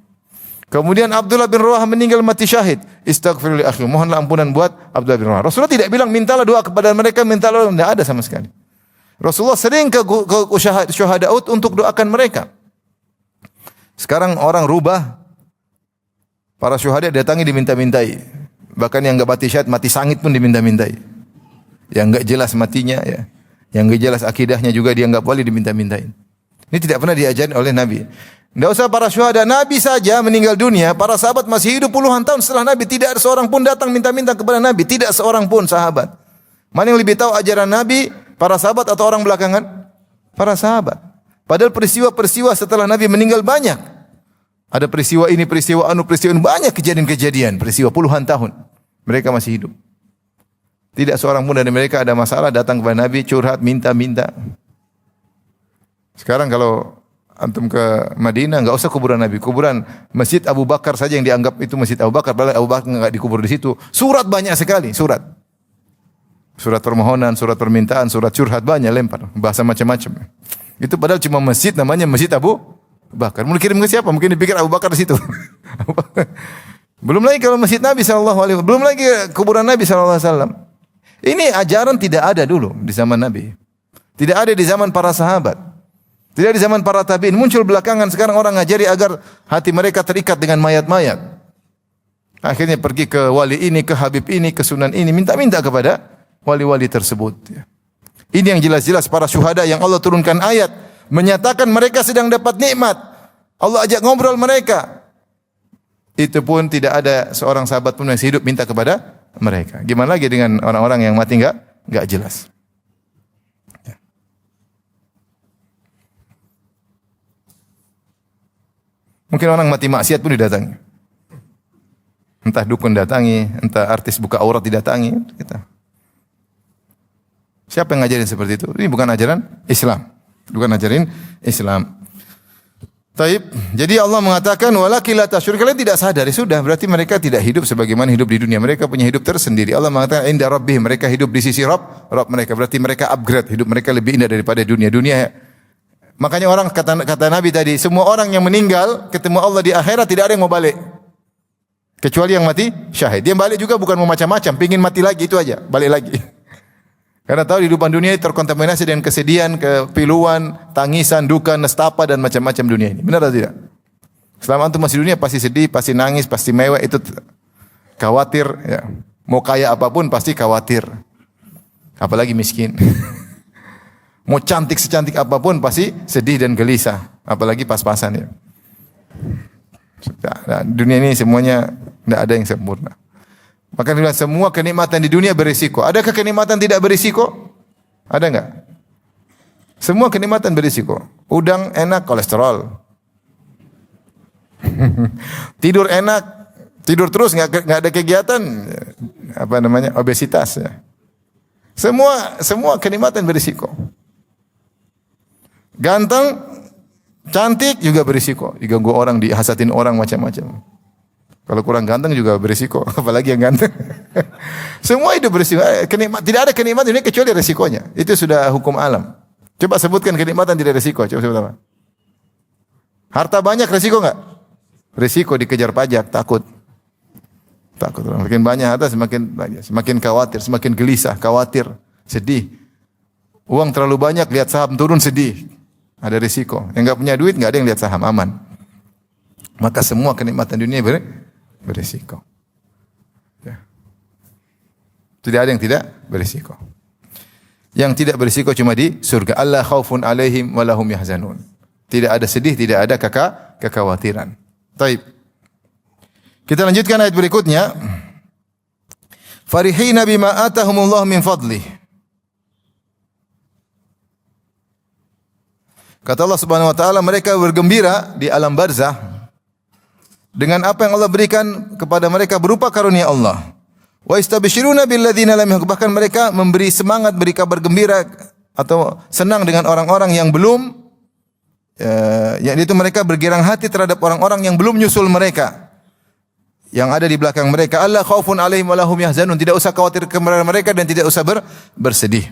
Kemudian Abdullah bin Rawaha meninggal mati syahid, istaghfiru li akhi, mohonlah ampunan buat Abdullah bin Rawaha. Rasulullah tidak bilang mintalah doa kepada mereka, mintalah, tidak ada sama sekali. Rasulullah sering ke syuhada Uhud untuk doakan mereka. Sekarang orang rubah, para syuhada datangi diminta-mintai. Bahkan yang enggak mati syahid, mati sangit pun diminta-mintai. Yang enggak jelas matinya ya. Yang enggak jelas akidahnya juga dia enggak boleh diminta-mintain. Ini tidak pernah diajarin oleh Nabi. Tidak usah para syuhada, Nabi saja meninggal dunia, para sahabat masih hidup puluhan tahun setelah Nabi, tidak ada seorang pun datang minta-minta kepada Nabi, tidak seorang pun sahabat. Mana yang lebih tahu ajaran Nabi, para sahabat atau orang belakangan? Para sahabat. Padahal peristiwa-peristiwa setelah Nabi meninggal banyak. Ada peristiwa ini, peristiwa ini, banyak kejadian-kejadian, peristiwa puluhan tahun. Mereka masih hidup. Tidak seorang pun dari mereka ada masalah datang kepada Nabi, curhat, minta-minta. Sekarang kalau antum ke Madinah, enggak usah kuburan Nabi, kuburan Masjid Abu Bakar saja yang dianggap itu Masjid Abu Bakar, padahal Abu Bakar enggak dikubur di situ. Surat banyak sekali, surat. Surat permohonan, surat permintaan, surat curhat banyak lempar, bahasa macam-macam. Itu padahal cuma masjid namanya Masjid Abu Bakar. Mau kirim ke siapa? Mungkin dipikir Abu Bakar di situ. Belum lagi kalau Masjid Nabi SAW, belum lagi kuburan Nabi SAW. Ini ajaran tidak ada dulu di zaman Nabi. Tidak ada di zaman para sahabat. Tidak di zaman para tabi'in. Muncul belakangan, sekarang orang ngajari agar hati mereka terikat dengan mayat-mayat. Akhirnya pergi ke wali ini, ke habib ini, ke sunan ini, minta-minta kepada wali-wali tersebut. Ini yang jelas-jelas para syuhada yang Allah turunkan ayat menyatakan mereka sedang dapat nikmat. Allah ajak ngobrol mereka. Itu pun tidak ada seorang sahabat pun yang hidup minta kepada mereka. Gimana lagi dengan orang-orang yang mati enggak jelas. Mungkin orang mati maksiat pun didatangi. Entah dukun datangi, entah artis buka aurat didatangi. Siapa yang ngajarin seperti itu? Ini bukan ajaran Islam. Bukan ajaran Islam. Taib. Jadi Allah mengatakan walaki la tasyur, kalian tidak sadar, sudah berarti mereka tidak hidup sebagaimana hidup di dunia. Mereka punya hidup tersendiri. Allah mengatakan inda rabbihim, mereka hidup di sisi Rabb mereka. Berarti mereka upgrade, hidup mereka lebih indah daripada dunia. Makanya orang kata Nabi tadi, semua orang yang meninggal ketemu Allah di akhirat tidak ada yang mau balik. Kecuali yang mati syahid. Dia balik juga bukan mau macam-macam, pengin mati lagi itu aja, balik lagi. Karena tahu kehidupan dunia ini terkontaminasi dengan kesedihan, kepiluan, tangisan, duka, nestapa dan macam-macam dunia ini. Benar atau tidak? Selama antum masih dunia pasti sedih, pasti nangis, pasti mewah, itu khawatir ya. Mau kaya apapun pasti khawatir. Apalagi miskin. Mau cantik secantik apapun pasti sedih dan gelisah, apalagi pas-pasan ya. Nah, dunia ini semuanya tidak ada yang sempurna. Maka semua kenikmatan di dunia berisiko. Adakah kenikmatan tidak berisiko? Ada enggak? Semua kenikmatan berisiko. Udang enak, kolesterol. Tidur enak, tidur terus enggak ada kegiatan, obesitas ya. Semua kenikmatan berisiko. Ganteng, cantik juga berisiko. Diganggu orang, dihasatin orang macam-macam. Kalau kurang ganteng juga berisiko, apalagi yang ganteng. Semua hidup berisiko. Tidak ada kenikmatan ini kecuali resikonya. Itu sudah hukum alam. Coba sebutkan kenikmatan tidak resiko. Coba sebut apa? Harta banyak resiko enggak? Resiko dikejar pajak, takut. Takut. Semakin banyak harta semakin khawatir, semakin gelisah, khawatir, sedih. Uang terlalu banyak, lihat saham turun sedih. Ada risiko. Yang enggak punya duit enggak ada yang lihat saham, aman. Maka semua kenikmatan dunia berisiko. Ya. Tidak ada yang tidak berisiko. Yang tidak berisiko cuma di surga. Allah khaufun alaihim wa lahum yahzanun. Tidak ada sedih, tidak ada kekhawatiran. Taib. Kita lanjutkan ayat berikutnya. Farihina bima atahumullah min fadlih. Kata Allah Subhanahu wa taala, mereka bergembira di alam barzah dengan apa yang Allah berikan kepada mereka berupa karunia Allah. Wa istabshiruna billadzina lam yuhq, bahkan mereka memberi semangat, beri kabar gembira atau senang dengan orang-orang yang belum yaitu mereka bergirang hati terhadap orang-orang yang belum nyusul mereka, yang ada di belakang mereka. Allah khaufun alaihim wa lahum yahzanun, tidak usah khawatir kepada mereka dan tidak usah bersedih.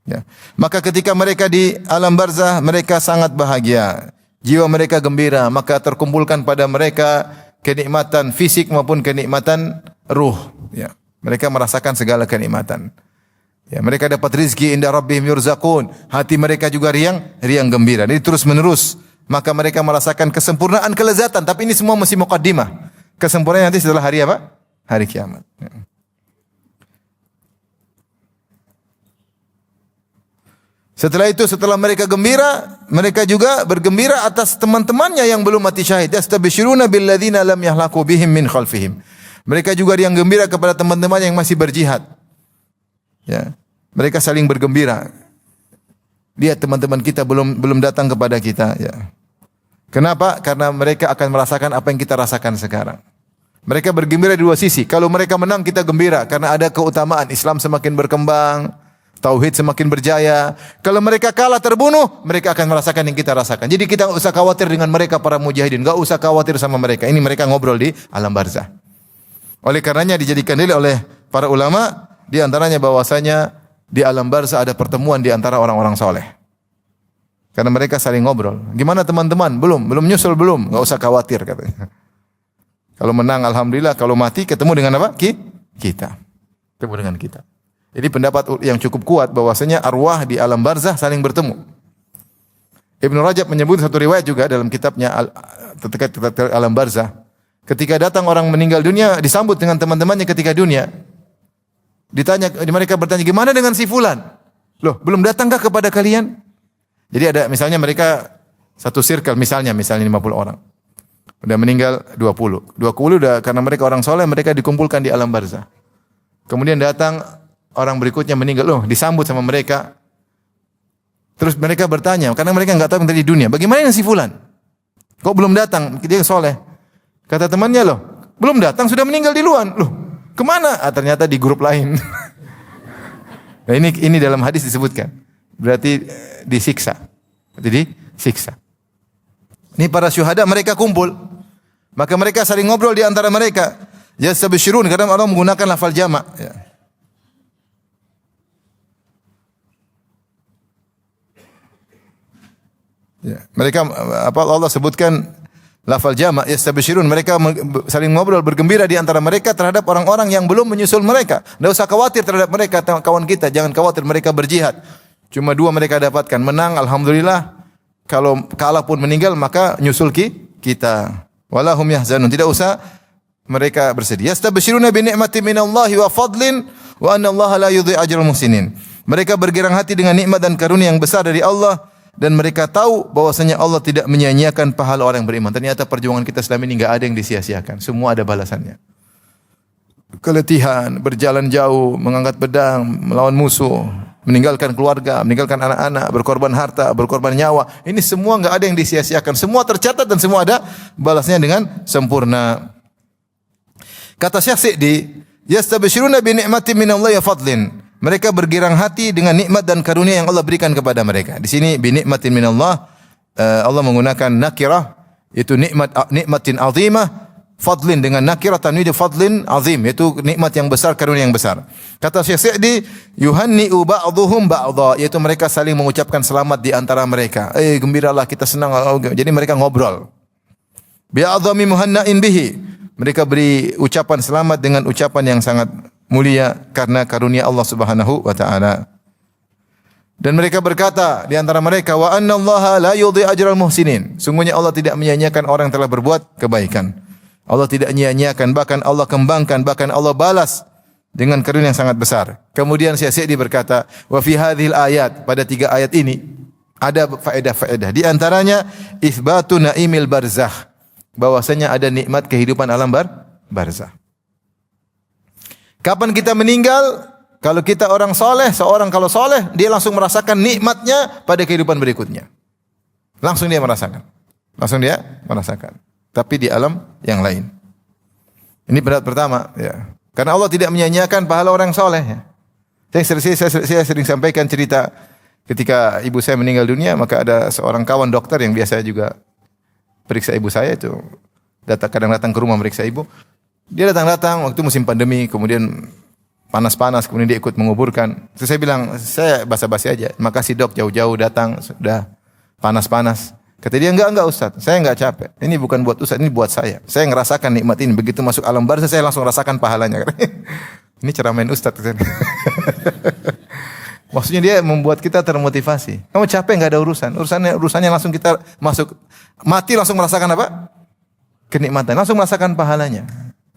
Ya. Maka ketika mereka di alam barzah, mereka sangat bahagia, jiwa mereka gembira, maka terkumpulkan pada mereka kenikmatan fisik maupun kenikmatan ruh. Ya. Mereka merasakan segala kenikmatan. Ya, mereka dapat rizki inda rabbihim yurzaqun. Hati mereka juga riang gembira. Ini terus menerus. Maka mereka merasakan kesempurnaan, kelezatan. Tapi ini semua masih muqaddimah. Kesempurnaan nanti setelah hari apa? Hari kiamat. Ya. Setelah itu, setelah mereka gembira, mereka juga bergembira atas teman-temannya yang belum mati syahid. Yastabshiruna billadzina lam yahlaku bihim min khalfihim. Mereka juga riang gembira kepada teman-teman yang masih berjihad. Ya. Mereka saling bergembira. Lihat teman-teman kita belum datang kepada kita. Ya. Kenapa? Karena mereka akan merasakan apa yang kita rasakan sekarang. Mereka bergembira di dua sisi. Kalau mereka menang, kita gembira karena ada keutamaan. Islam semakin berkembang, tauhid semakin berjaya. Kalau mereka kalah, terbunuh, mereka akan merasakan yang kita rasakan. Jadi kita enggak usah khawatir dengan mereka para mujahidin. Enggak usah khawatir sama mereka. Ini mereka ngobrol di alam barzah. Oleh karenanya dijadikan dalil oleh para ulama, di antaranya bahwasanya di alam barzah ada pertemuan di antara orang-orang soleh. Karena mereka saling ngobrol. Gimana teman-teman? Belum nyusul belum. Enggak usah khawatir katanya. Kalau menang alhamdulillah, kalau mati ketemu dengan apa? Kita. Ketemu dengan kita. Jadi pendapat yang cukup kuat bahwasanya arwah di alam barzah saling bertemu. Ibnu Rajab menyebut satu riwayat juga dalam kitabnya terkait alam barzah. Ketika datang orang meninggal dunia disambut dengan teman-temannya ketika dunia. Ditanya, mereka bertanya, gimana dengan si fulan? Loh, belum datangkah kepada kalian? Jadi ada misalnya mereka satu circle, misalnya 50 orang. Udah meninggal 20. 20 udah karena mereka orang soleh, mereka dikumpulkan di alam barzah. Kemudian datang orang berikutnya meninggal, loh disambut sama mereka. Terus mereka bertanya, karena mereka enggak tahu yang tadi di dunia, bagaimana dengan si fulan? Kok belum datang? Dia soleh. Kata temannya, loh belum datang, sudah meninggal di luar. Loh kemana? Ternyata di grup lain. Nah, ini dalam hadis disebutkan. Berarti disiksa. Jadi siksa. Ini para syuhada mereka kumpul. Maka mereka saling ngobrol di antara mereka. Yastabshirun, kadang orang menggunakan lafal jamak. Ya. Ya. Mereka Allah sebutkan lafal jamak, yastabshirun, mereka saling ngobrol bergembira di antara mereka terhadap orang-orang yang belum menyusul mereka. Tidak usah khawatir terhadap mereka, kawan kita, jangan khawatir, mereka berjihad. Cuma 2 mereka dapatkan, menang alhamdulillah, kalau kalah pun meninggal maka nyusul kita. Walahum yahzanun, tidak usah mereka bersedih. Yastabshiruna bi ni'matin minallahi wa fadlin wa anna Allah la yudhi'u ajral muhsinin. Mereka bergirang hati dengan nikmat dan karunia yang besar dari Allah. Dan mereka tahu bahwasanya Allah tidak menyia-nyiakan pahala orang yang beriman. Ternyata perjuangan kita selama ini enggak ada yang disia-siakan. Semua ada balasannya. Keletihan, berjalan jauh, mengangkat pedang, melawan musuh, meninggalkan keluarga, meninggalkan anak-anak, berkorban harta, berkorban nyawa. Ini semua enggak ada yang disia-siakan. Semua tercatat dan semua ada balasnya dengan sempurna. Kata Syekh Sa'di, yastabshiruna bi ni'matin minallahi wa fadlin. Mereka bergirang hati dengan nikmat dan karunia yang Allah berikan kepada mereka. Di sini bi nikmatin minallah, Allah menggunakan nakirah, itu nikmatin azimah, fadlin dengan nakirah tanwid fadlin azim, yaitu nikmat yang besar, karunia yang besar. Kata Syekh Sa'di, yuhanni'u ba'dhuhum ba'dha, yaitu mereka saling mengucapkan selamat di antara mereka. Gembiralah, kita senang. Jadi mereka ngobrol. Bi'adhami muhanna'in bihi, mereka beri ucapan selamat dengan ucapan yang sangat mulia karena karunia Allah Subhanahu wa taala. Dan mereka berkata di antara mereka, wa annallaha la yudhi ajral muhsinin, sungguhnya Allah tidak menyia-nyiakan orang yang telah berbuat kebaikan. Allah tidak menyia-nyiakan, bahkan Allah kembangkan, bahkan Allah balas dengan karunia yang sangat besar. Kemudian Syekh Sa'di berkata, wa fi hadhil ayat, pada 3 ayat ini ada faedah-faedah. Di antaranya itsbatu naimil barzakh, bahwasanya ada nikmat kehidupan alam barzakh. Kapan kita meninggal? Kalau kita orang soleh, seorang kalau soleh, dia langsung merasakan nikmatnya pada kehidupan berikutnya. Langsung dia merasakan. Tapi di alam yang lain. Ini pendapat pertama, ya. Karena Allah tidak menyia-nyiakan pahala orang soleh. Ya. Saya sering sampaikan cerita ketika ibu saya meninggal dunia, maka ada seorang kawan dokter yang biasa juga periksa ibu saya itu. Kadang datang ke rumah meriksa ibu. Dia datang waktu musim pandemi, kemudian panas-panas, kemudian dia ikut menguburkan. Terus saya bilang, saya basa-basi aja. Makasih dok, jauh-jauh datang, sudah panas-panas. Kata dia, enggak Ustaz, saya enggak capek. Ini bukan buat Ustaz, ini buat saya. Saya ngerasakan nikmat ini. Begitu masuk alam barzah, saya langsung rasakan pahalanya. Ini ceramain Ustaz. Maksudnya dia membuat kita termotivasi. Kamu capek, enggak ada urusan. Urusannya langsung kita masuk. Mati langsung merasakan apa? Kenikmatan. Langsung merasakan pahalanya.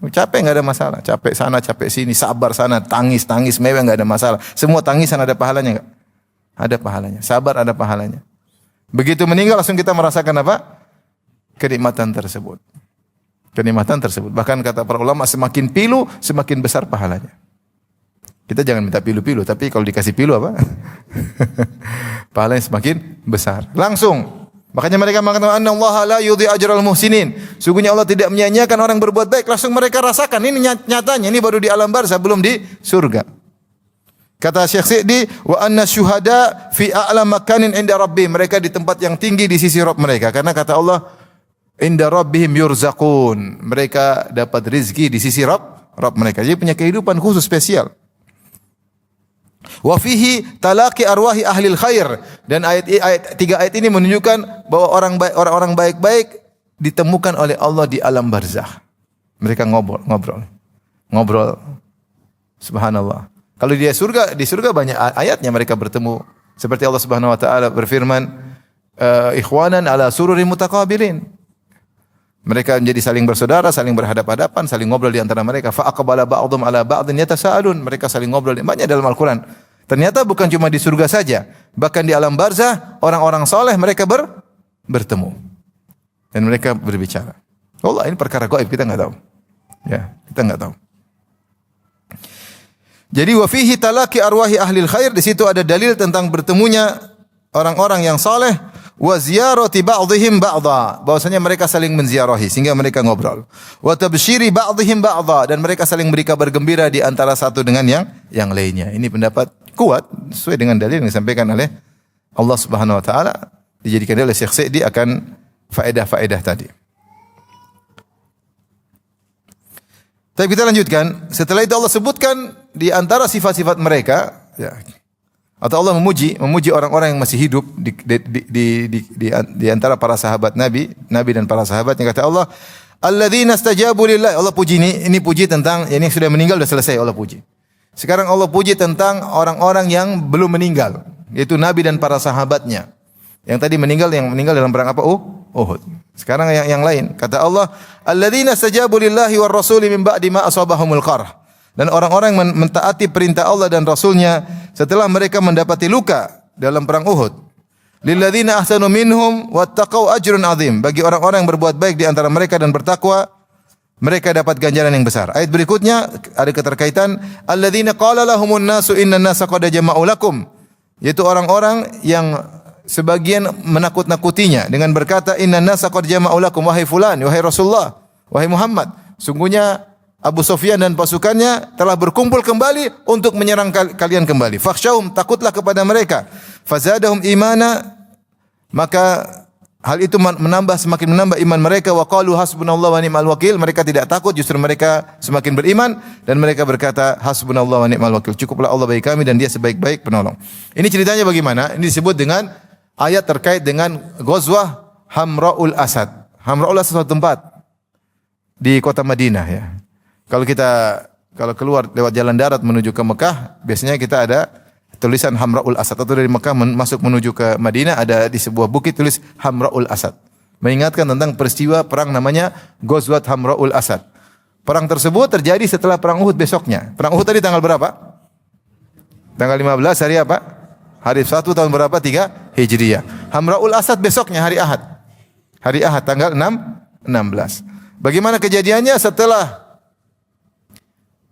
Capek enggak ada masalah. Capek sana, capek sini, sabar sana, tangis, mewah enggak ada masalah. Semua tangisan ada pahalanya enggak? Ada pahalanya. Sabar ada pahalanya. Begitu meninggal langsung kita merasakan apa? Kenikmatan tersebut. Bahkan kata para ulama, semakin pilu semakin besar pahalanya. Kita jangan minta pilu-pilu, tapi kalau dikasih pilu apa? Pahalanya semakin besar. Langsung. Makanya mereka mengatakan annallaha la yudhi ajral muhsinin. Sungguhnya Allah tidak menyia-nyiakan orang berbuat baik. Langsung mereka rasakan. Ini nyatanya, ini baru di alam barzah, belum di surga. Kata Syekh Sa'di, wa anna syuhada fi a'la makanin inda rabbi. Mereka di tempat yang tinggi di sisi Rabb mereka. Karena kata Allah, inda rabbihim yurzaqun. Mereka dapat rezeki di sisi Rabb mereka. Jadi punya kehidupan khusus spesial. Wa fihi talaqi arwahi ahlil khair, dan tiga ayat ini menunjukkan bahwa orang-orang baik-baik ditemukan oleh Allah di alam barzakh. Mereka ngobrol. Subhanallah. Kalau di surga banyak ayatnya mereka bertemu. Seperti Allah Subhanahu wa taala berfirman, ikhwanan ala sururin mutaqabilin. Mereka menjadi saling bersaudara, saling berhadap-hadapan, saling ngobrol di antara mereka. Fa aqbala ba'dhum ala ba'dhin yatasaalun. Mereka saling ngobrol, banyak dalam Al-Qur'an. Ternyata bukan cuma di surga saja, bahkan di alam barzah orang-orang soleh mereka bertemu dan mereka berbicara. Allah, ini perkara gaib, kita enggak tahu. Ya, kita enggak tahu. Jadi wa fihi talaqi arwahi ahlil khair, di situ ada dalil tentang bertemunya orang-orang yang saleh, wa ziyarati ba'dihim ba'dha, bahwasanya mereka saling menziarahi sehingga mereka ngobrol. Wa tabsyiri ba'dihim ba'dha, dan mereka saling beri kabar gembira di antara satu dengan yang lainnya. Ini pendapat kuat sesuai dengan dalil yang disampaikan oleh Allah Subhanahu wa taala, dijadikan oleh Syekh Sa'di akan faedah-faedah tadi. Tapi kita lanjutkan. Setelah itu Allah sebutkan di antara sifat-sifat mereka, ya, atau Allah memuji orang-orang yang masih hidup di antara para sahabat Nabi dan para sahabatnya. Kata Allah, alladzina istajabu lillah. Allah puji ini puji tentang ini yang sudah meninggal, sudah selesai Allah puji. Sekarang Allah puji tentang orang-orang yang belum meninggal, yaitu Nabi dan para sahabatnya. Yang tadi meninggal dalam perang apa? Uhud. Sekarang yang lain. Kata Allah, alladzina istajabu lillahi war rasuli min ba'di ma asabahumul qarh. Dan orang-orang yang mentaati perintah Allah dan Rasulnya setelah mereka mendapati luka dalam perang Uhud. Lilladzina ahsanu minhum wattaqau ajrun azim. Bagi orang-orang yang berbuat baik di antara mereka dan bertakwa, mereka dapat ganjaran yang besar. Ayat berikutnya ada keterkaitan, alladzina qala lahumun nasu innan nasa qad jama'u lakum. Yaitu orang-orang yang sebagian menakut-nakutinya dengan berkata, innan nasa qad jama'u lakum, wahai fulan, wahai Rasulullah, wahai Muhammad, sungguhnya Abu Sufyan dan pasukannya telah berkumpul kembali untuk menyerang kalian kembali. Fakhshawhum, takutlah kepada mereka. Fazadahum imana, maka Hal itu semakin menambah iman mereka. Wa qalu hasbunallahu wa ni'mal wakil. Mereka tidak takut, justru mereka semakin beriman dan mereka berkata hasbunallahu wa ni'mal wakil. Cukuplah Allah bagi kami dan Dia sebaik-baik penolong. Ini ceritanya bagaimana? Ini disebut dengan ayat terkait dengan Ghazwah Hamra'ul Asad. Hamra'ul Asad suatu tempat di kota Madinah ya. Kalau keluar lewat jalan darat menuju ke Mekah, biasanya kita ada tulisan Hamra'ul Asad, atau dari Mekah masuk menuju ke Madinah ada di sebuah bukit tulis Hamra'ul Asad. Mengingatkan tentang peristiwa perang namanya Ghazwat Hamra'ul Asad. Perang tersebut terjadi setelah perang Uhud besoknya. Perang Uhud tadi tanggal berapa? Tanggal 15 hari apa? Hari 1 tahun berapa? 3 Hijriah. Hamra'ul Asad besoknya hari Ahad. Hari Ahad tanggal 16. Bagaimana kejadiannya? Setelah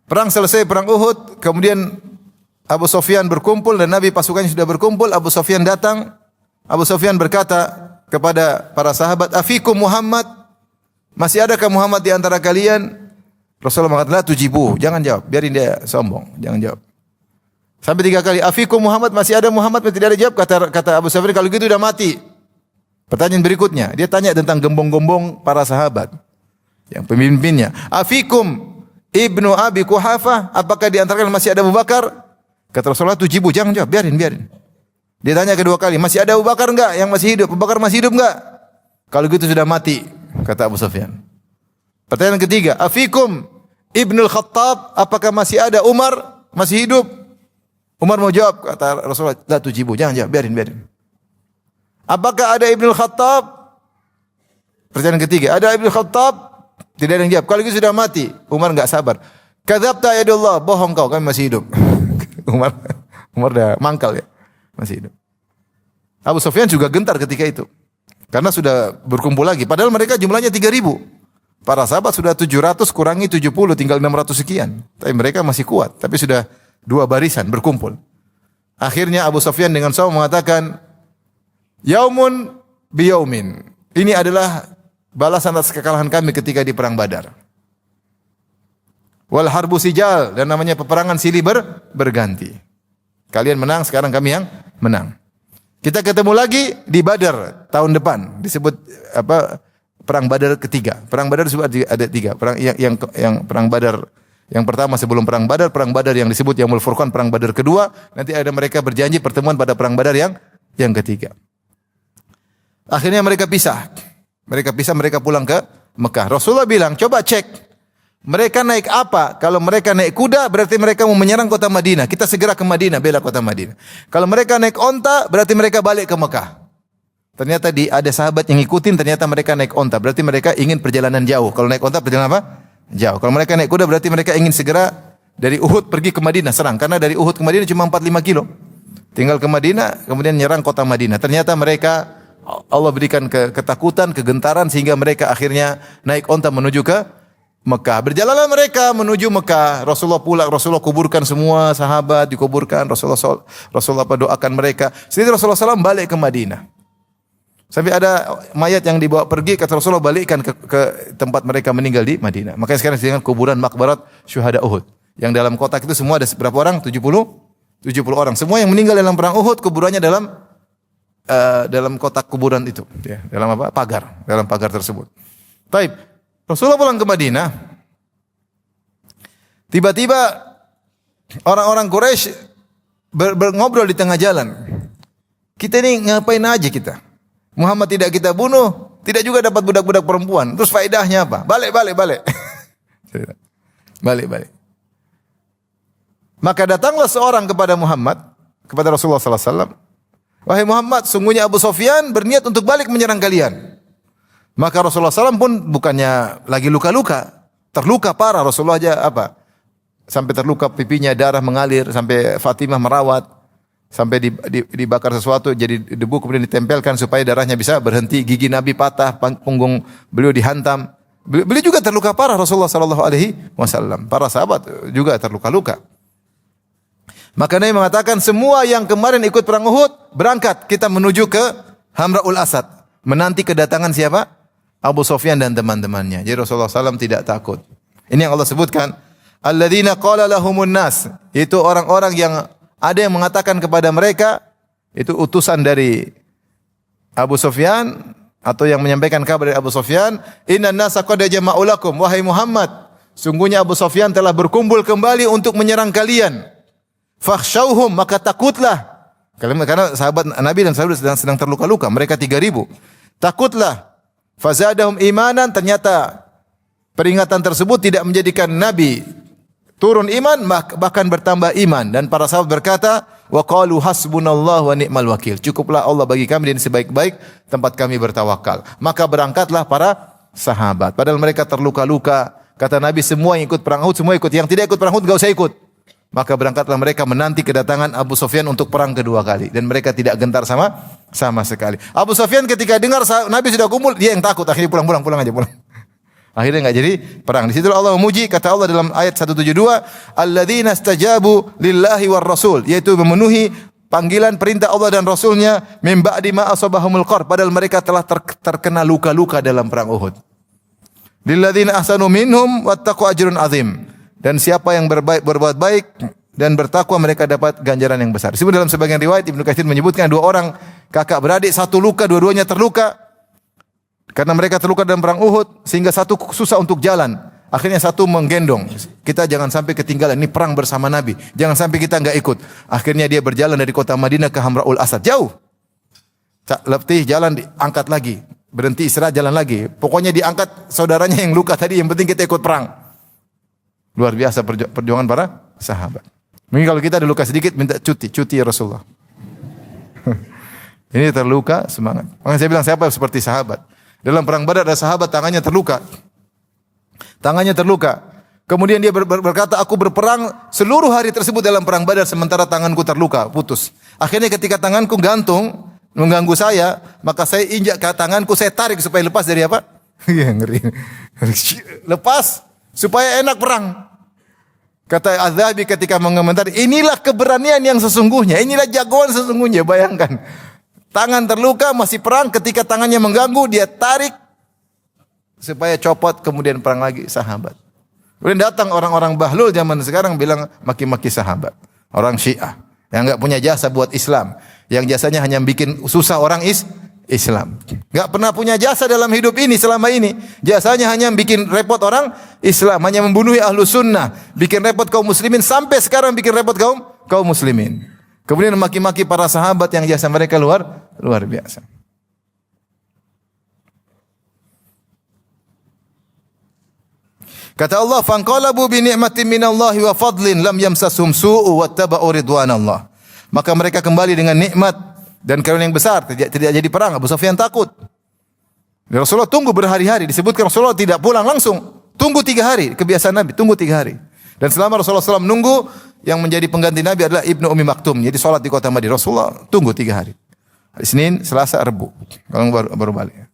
perang selesai, perang Uhud, kemudian Abu Sufyan berkumpul dan Nabi pasukannya sudah berkumpul. Abu Sufyan datang. Abu Sufyan berkata kepada para sahabat, "Afikum Muhammad? Masih adakah Muhammad di antara kalian?" Rasulullah mengatakan, "La tujibu." Jangan jawab, biarin dia sombong, jangan jawab. Sampai 3 kali, "Afikum Muhammad?" Masih ada Muhammad? Tidak ada jawab. Kata Abu Sufyan, "Kalau gitu sudah mati." Pertanyaan berikutnya, dia tanya tentang gembong-gembong para sahabat yang pemimpinnya. "Afikum Ibnu Abi Quhafah? Apakah di antara kalian masih ada Abu Bakar?" Kata Rasulullah, "Tujibu." Jangan jawab, biarin. Dia tanya kedua kali, "Masih ada Abu Bakar enggak yang masih hidup? Abu Bakar masih hidup enggak?" "Kalau gitu sudah mati," kata Abu Sufyan. Pertanyaan ketiga, "Afikum Ibnul Khattab? Apakah masih ada Umar masih hidup?" Umar mau jawab, kata Rasulullah, "La tujibu." Jangan jawab, biarin. "Apakah ada Ibnul Khattab?" Pertanyaan ketiga, "Ada Ibnul Khattab?" Tidak ada yang jawab. "Kalau gitu sudah mati." Umar enggak sabar. "Kadzabta ya Allah, bohong kau, kami masih hidup." Umar udah mangkal ya, masih hidup. Abu Sufyan juga gentar ketika itu, karena sudah berkumpul lagi. Padahal mereka jumlahnya 3.000. Para sahabat sudah 700 kurangi 70, tinggal 600 sekian. Tapi mereka masih kuat, tapi sudah 2 barisan berkumpul. Akhirnya Abu Sufyan dengan sombong mengatakan, "Yaumun biyaumin." Ini adalah balasan atas kekalahan kami ketika di perang Badar. Wal harbu sijal, dan namanya peperangan silih berganti. Kalian menang, sekarang kami yang menang. Kita ketemu lagi di Badar tahun depan, disebut perang Badar ketiga. Perang Badar disebut ada 3. Perang yang perang Badar yang pertama sebelum perang Badar yang disebut Yaumul Furqan, perang Badar kedua, nanti ada mereka berjanji pertemuan pada perang Badar yang ketiga. Akhirnya mereka pisah. Mereka pulang ke Mekah. Rasulullah bilang, "Coba cek mereka naik apa? Kalau mereka naik kuda, berarti mereka mau menyerang kota Madinah. Kita segera ke Madinah, bela kota Madinah. Kalau mereka naik onta, berarti mereka balik ke Mekah." Ternyata ada sahabat yang ngikutin, ternyata mereka naik onta. Berarti mereka ingin perjalanan jauh. Kalau naik onta, perjalanan apa? Jauh. Kalau mereka naik kuda, berarti mereka ingin segera dari Uhud pergi ke Madinah, serang. Karena dari Uhud ke Madinah cuma 4-5 kilo. Tinggal ke Madinah, kemudian nyerang kota Madinah. Ternyata mereka, Allah berikan ketakutan, kegentaran, sehingga mereka akhirnya naik onta menuju ke Mekah. Berjalanlah mereka menuju Mekah. Rasulullah pulang, Rasulullah kuburkan semua sahabat, dikuburkan. Rasulullah doakan mereka. Setelah Rasulullah SAW balik ke Madinah. Sampai ada mayat yang dibawa pergi, kata Rasulullah, balikkan ke tempat mereka meninggal di Madinah. Makanya sekarang dengan kuburan Maqbarat Syuhada Uhud. Yang dalam kotak itu semua ada berapa orang? 70 orang. Semua yang meninggal dalam perang Uhud kuburannya dalam kotak kuburan itu, ya, dalam apa? Dalam pagar tersebut. Baik. Rasulullah pulang ke Madinah. Tiba-tiba orang-orang Quraisy ngobrol di tengah jalan. "Kita ini ngapain aja kita? Muhammad tidak kita bunuh, tidak juga dapat budak-budak perempuan. Terus faedahnya apa? Balik." Balik. Maka datanglah seorang kepada Muhammad, kepada Rasulullah sallallahu alaihi wasallam. "Wahai Muhammad, sungguhnya Abu Sufyan berniat untuk balik menyerang kalian." Maka Rasulullah SAW pun bukannya lagi luka-luka, terluka parah. Rasulullah aja sampai terluka pipinya, darah mengalir, sampai Fatimah merawat, sampai dibakar sesuatu jadi debu, kemudian ditempelkan supaya darahnya bisa berhenti. Gigi Nabi patah, punggung beliau dihantam. Beliau juga terluka parah, Rasulullah SAW. Para sahabat juga terluka-luka. Maka Nabi mengatakan, semua yang kemarin ikut perang Uhud berangkat, kita menuju ke Hamra'ul Asad, menanti kedatangan siapa? Abu Sufyan dan teman-temannya. Jadi Rasulullah SAW tidak takut. Ini yang Allah sebutkan. Alladzina qala lahumun nas. Itu orang-orang yang ada yang mengatakan kepada mereka, itu utusan dari Abu Sufyan, atau yang menyampaikan kabar dari Abu Sufyan, "Innan nasa qad jama'u lakum," wahai Muhammad, sungguhnya Abu Sufyan telah berkumpul kembali untuk menyerang kalian. Fakhshawhum, maka takutlah. Karena sahabat Nabi dan sahabat sedang terluka-luka, mereka 3.000. Takutlah. Fazadahum imanan, ternyata peringatan tersebut tidak menjadikan Nabi turun iman, bahkan bertambah iman. Dan para sahabat berkata, wa qalu hasbunallah wa ni'mal wakil. Cukuplah Allah bagi kami dan sebaik-baik tempat kami bertawakal. Maka berangkatlah para sahabat. Padahal mereka terluka-luka. Kata Nabi, semua yang ikut perang Uhud, semua ikut. Yang tidak ikut perang Uhud, enggak usah ikut. Maka berangkatlah mereka menanti kedatangan Abu Sufyan untuk perang kedua kali. Dan mereka tidak gentar sama sekali. Abu Sufyan ketika dengar Nabi sudah kumpul, dia yang takut. Akhirnya pulang aja. Akhirnya enggak jadi perang. Di situ Allah memuji, kata Allah dalam ayat 172, alladzina istajabu lillahi war rasul, yaitu memenuhi panggilan perintah Allah dan Rasulnya, min ba'di ma asabahumul qarh, padahal mereka telah terkena luka-luka dalam perang Uhud. Lilladzina ahsanu minhum wattaqu ajrun azim. Dan siapa yang berbuat baik dan bertakwa, mereka dapat ganjaran yang besar. Disebut dalam sebagian riwayat, Ibnu Katsir menyebutkan 2 orang kakak beradik, satu luka, dua-duanya terluka. Karena mereka terluka dalam perang Uhud, sehingga satu susah untuk jalan. Akhirnya satu menggendong. Kita jangan sampai ketinggalan, ini perang bersama Nabi. Jangan sampai kita enggak ikut. Akhirnya dia berjalan dari kota Madinah ke Hamraul Asad. Jauh. Letih, jalan diangkat lagi. Berhenti istirahat, jalan lagi. Pokoknya diangkat saudaranya yang luka tadi, yang penting kita ikut perang. Luar biasa perjuangan para sahabat. Mungkin kalau kita ada luka sedikit, minta cuti ya Rasulullah. Ini terluka, semangat. Makanya saya bilang, siapa seperti sahabat? Dalam perang Badar ada sahabat tangannya terluka. Kemudian dia berkata, aku berperang seluruh hari tersebut dalam perang Badar sementara tanganku terluka, putus. Akhirnya ketika tanganku gantung, mengganggu saya, maka saya injak ke tanganku, saya tarik supaya lepas dari apa? Ya, ngeri. Lepas supaya enak perang. Kata Az-Zahabi ketika mengomentari, inilah keberanian yang sesungguhnya, inilah jagoan sesungguhnya. Bayangkan, tangan terluka masih perang, ketika tangannya mengganggu dia tarik supaya copot, kemudian perang lagi. Sahabat. Kemudian datang orang-orang bahlul zaman sekarang bilang maki-maki sahabat. Orang Syiah yang enggak punya jasa buat Islam, yang jasanya hanya bikin susah orang Islam. Enggak pernah punya jasa dalam hidup ini selama ini. Jasanya hanya bikin repot orang Islam, hanya membunuh Ahlus Sunnah, bikin repot kaum muslimin, sampai sekarang bikin repot kaum muslimin. Kemudian maki-maki para sahabat yang jasa mereka luar biasa. Kata Allah, "Fanqalabu bi ni'matin minallahi wa fadlin lam yamsashum su'u wattaba'u ridwanallah." Maka mereka kembali dengan nikmat dan karunia yang besar, tidak jadi perang. Abu Sufyan takut. Rasulullah tunggu berhari-hari, disebutkan Rasulullah tidak pulang langsung. Tunggu 3 hari, kebiasaan Nabi, tunggu 3 hari. Dan selama Rasulullah SAW menunggu, yang menjadi pengganti Nabi adalah Ibnu Ummi Maktum. Jadi sholat di kota Madinah. Rasulullah tunggu 3 hari. Hari Senin, Selasa, Rabu. Kalau baru balik.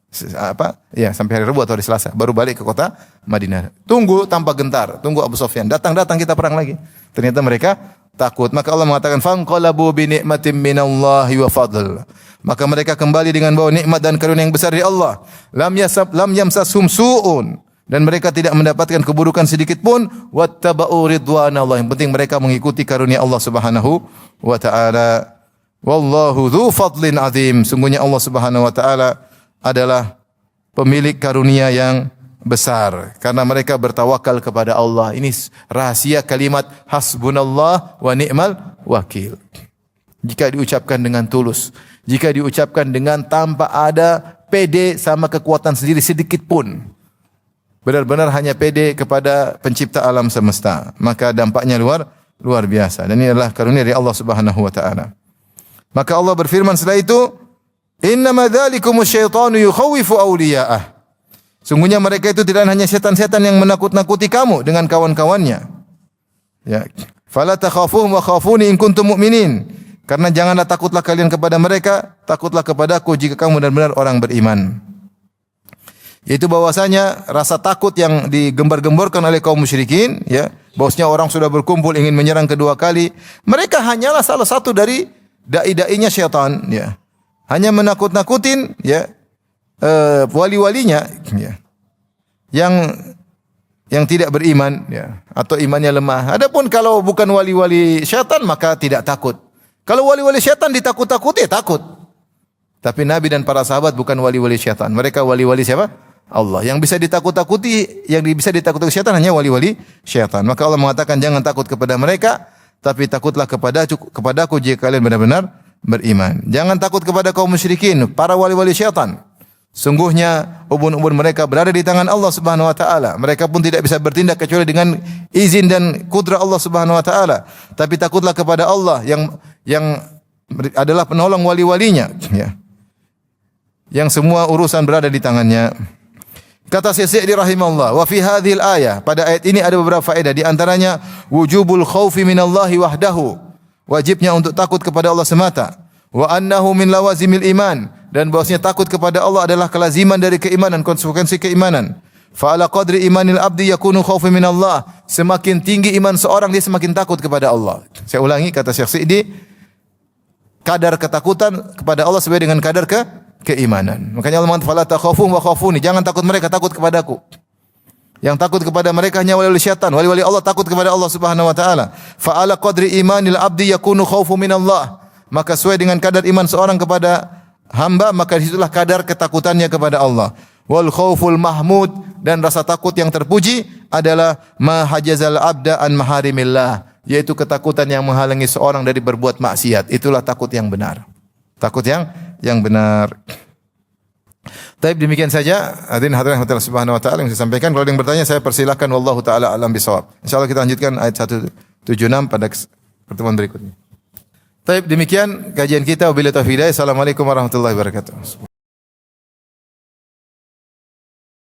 Ya, sampai hari Rabu atau hari Selasa. Baru balik ke kota Madinah. Tunggu tanpa gentar. Tunggu Abu Sufyan. Datang kita perang lagi. Ternyata mereka takut. Maka Allah mengatakan, "Fanqalabu bi ni'matin minallahi wa fadl." Maka mereka kembali dengan bawa nikmat dan karunia yang besar dari Allah. Lam yamsashum su'un. Dan mereka tidak mendapatkan keburukan sedikit pun. Wattaba'u ridwanallah. Yang penting mereka mengikuti karunia Allah Subhanahu wa taala. Wallahu dzu fadlin azim. Sungguhnya Allah Subhanahu wa taala adalah pemilik karunia yang besar karena mereka bertawakal kepada Allah. Ini rahasia kalimat hasbunallah wa ni'mal wakil. Jika diucapkan dengan tulus, jika diucapkan dengan tanpa ada pede sama kekuatan sendiri sedikit pun, benar-benar hanya pede kepada pencipta alam semesta, maka dampaknya luar biasa. Dan ini adalah karunia dari Allah Subhanahu wa taala. Maka Allah berfirman setelah itu, "Innama dzalikumus syaitanu yukhawifu awliya'ah." Sungguhnya mereka itu tidak hanya setan-setan yang menakut-nakuti kamu dengan kawan-kawannya. Ya, fala takhafuhum wa khafuni in kuntum mu'minin. Karena janganlah takutlah kalian kepada mereka, takutlah kepadaku jika kamu benar-benar orang beriman. Yaitu bahwasanya rasa takut yang digembar-gemborkan oleh kaum musyrikin, ya, bahwasanya orang sudah berkumpul ingin menyerang kedua kali, mereka hanyalah salah satu dari dai-dainya syaitan, ya. Hanya menakut-nakutin, ya, wali-walinya, ya, yang tidak beriman, ya, atau imannya lemah. Adapun kalau bukan wali-wali syaitan maka tidak takut. Kalau wali-wali syaitan ditakut-takuti, takut. Tapi Nabi dan para sahabat bukan wali-wali syaitan. Mereka wali-wali siapa? Allah. Yang bisa ditakut-takuti, yang bisa ditakut-takuti syaitan hanya wali-wali syaitan. Maka Allah mengatakan jangan takut kepada mereka, tapi takutlah kepadaku jika kalian benar-benar beriman. Jangan takut kepada kaum musyrikin, para wali-wali syaitan. Sungguhnya ubun-ubun mereka berada di tangan Allah Subhanahu wa taala. Mereka pun tidak bisa bertindak kecuali dengan izin dan kudrah Allah Subhanahu wa taala. Tapi takutlah kepada Allah yang adalah penolong wali-walinya, ya. Yang semua urusan berada di tangannya. Kata Syekh Sa'di rahimahullah, wa fi hadhil ayah, pada ayat ini ada beberapa faedah, di antaranya wujubul khaufi minallahi wahdahu, wajibnya untuk takut kepada Allah semata. Wa annahu min lawazimil iman, dan bahwasanya takut kepada Allah adalah kelaziman dari keimanan, konsekuensi keimanan. Fa ala qadri imanil abdi yakunu khaufu minallah, semakin tinggi iman seorang dia semakin takut kepada Allah. Saya ulangi kata Syekh Sa'di, kadar ketakutan kepada Allah sesuai dengan kadar keimanan. Makanya Allah mengatakan fala takhafuhum wa khafuni, jangan takut mereka, takut kepadaku. Yang takut kepada mereka hanya wali-wali syaitan. Wali-wali Allah takut kepada Allah Subhanahu wa taala. Fa ala qadri imanil abdi yakunu khaufu minallah, maka sesuai dengan kadar iman seorang kepada hamba, maka disitulah kadar ketakutannya kepada Allah. Wal khauful mahmud, dan rasa takut yang terpuji adalah ma hajazal abda an maharimillah, yaitu ketakutan yang menghalangi seorang dari berbuat maksiat. Itulah takut yang benar. Takut yang benar. Baik, demikian saja hadirin hadirat Allah Subhanahu wa taala yang saya sampaikan. Kalau ada yang bertanya saya persilakan, wallahu taala alam bisawab. Insyaallah kita lanjutkan ayat 176 pada pertemuan berikutnya. Baik, demikian kajian kita. Wabillahi taufiq. Assalamualaikum warahmatullahi wabarakatuh.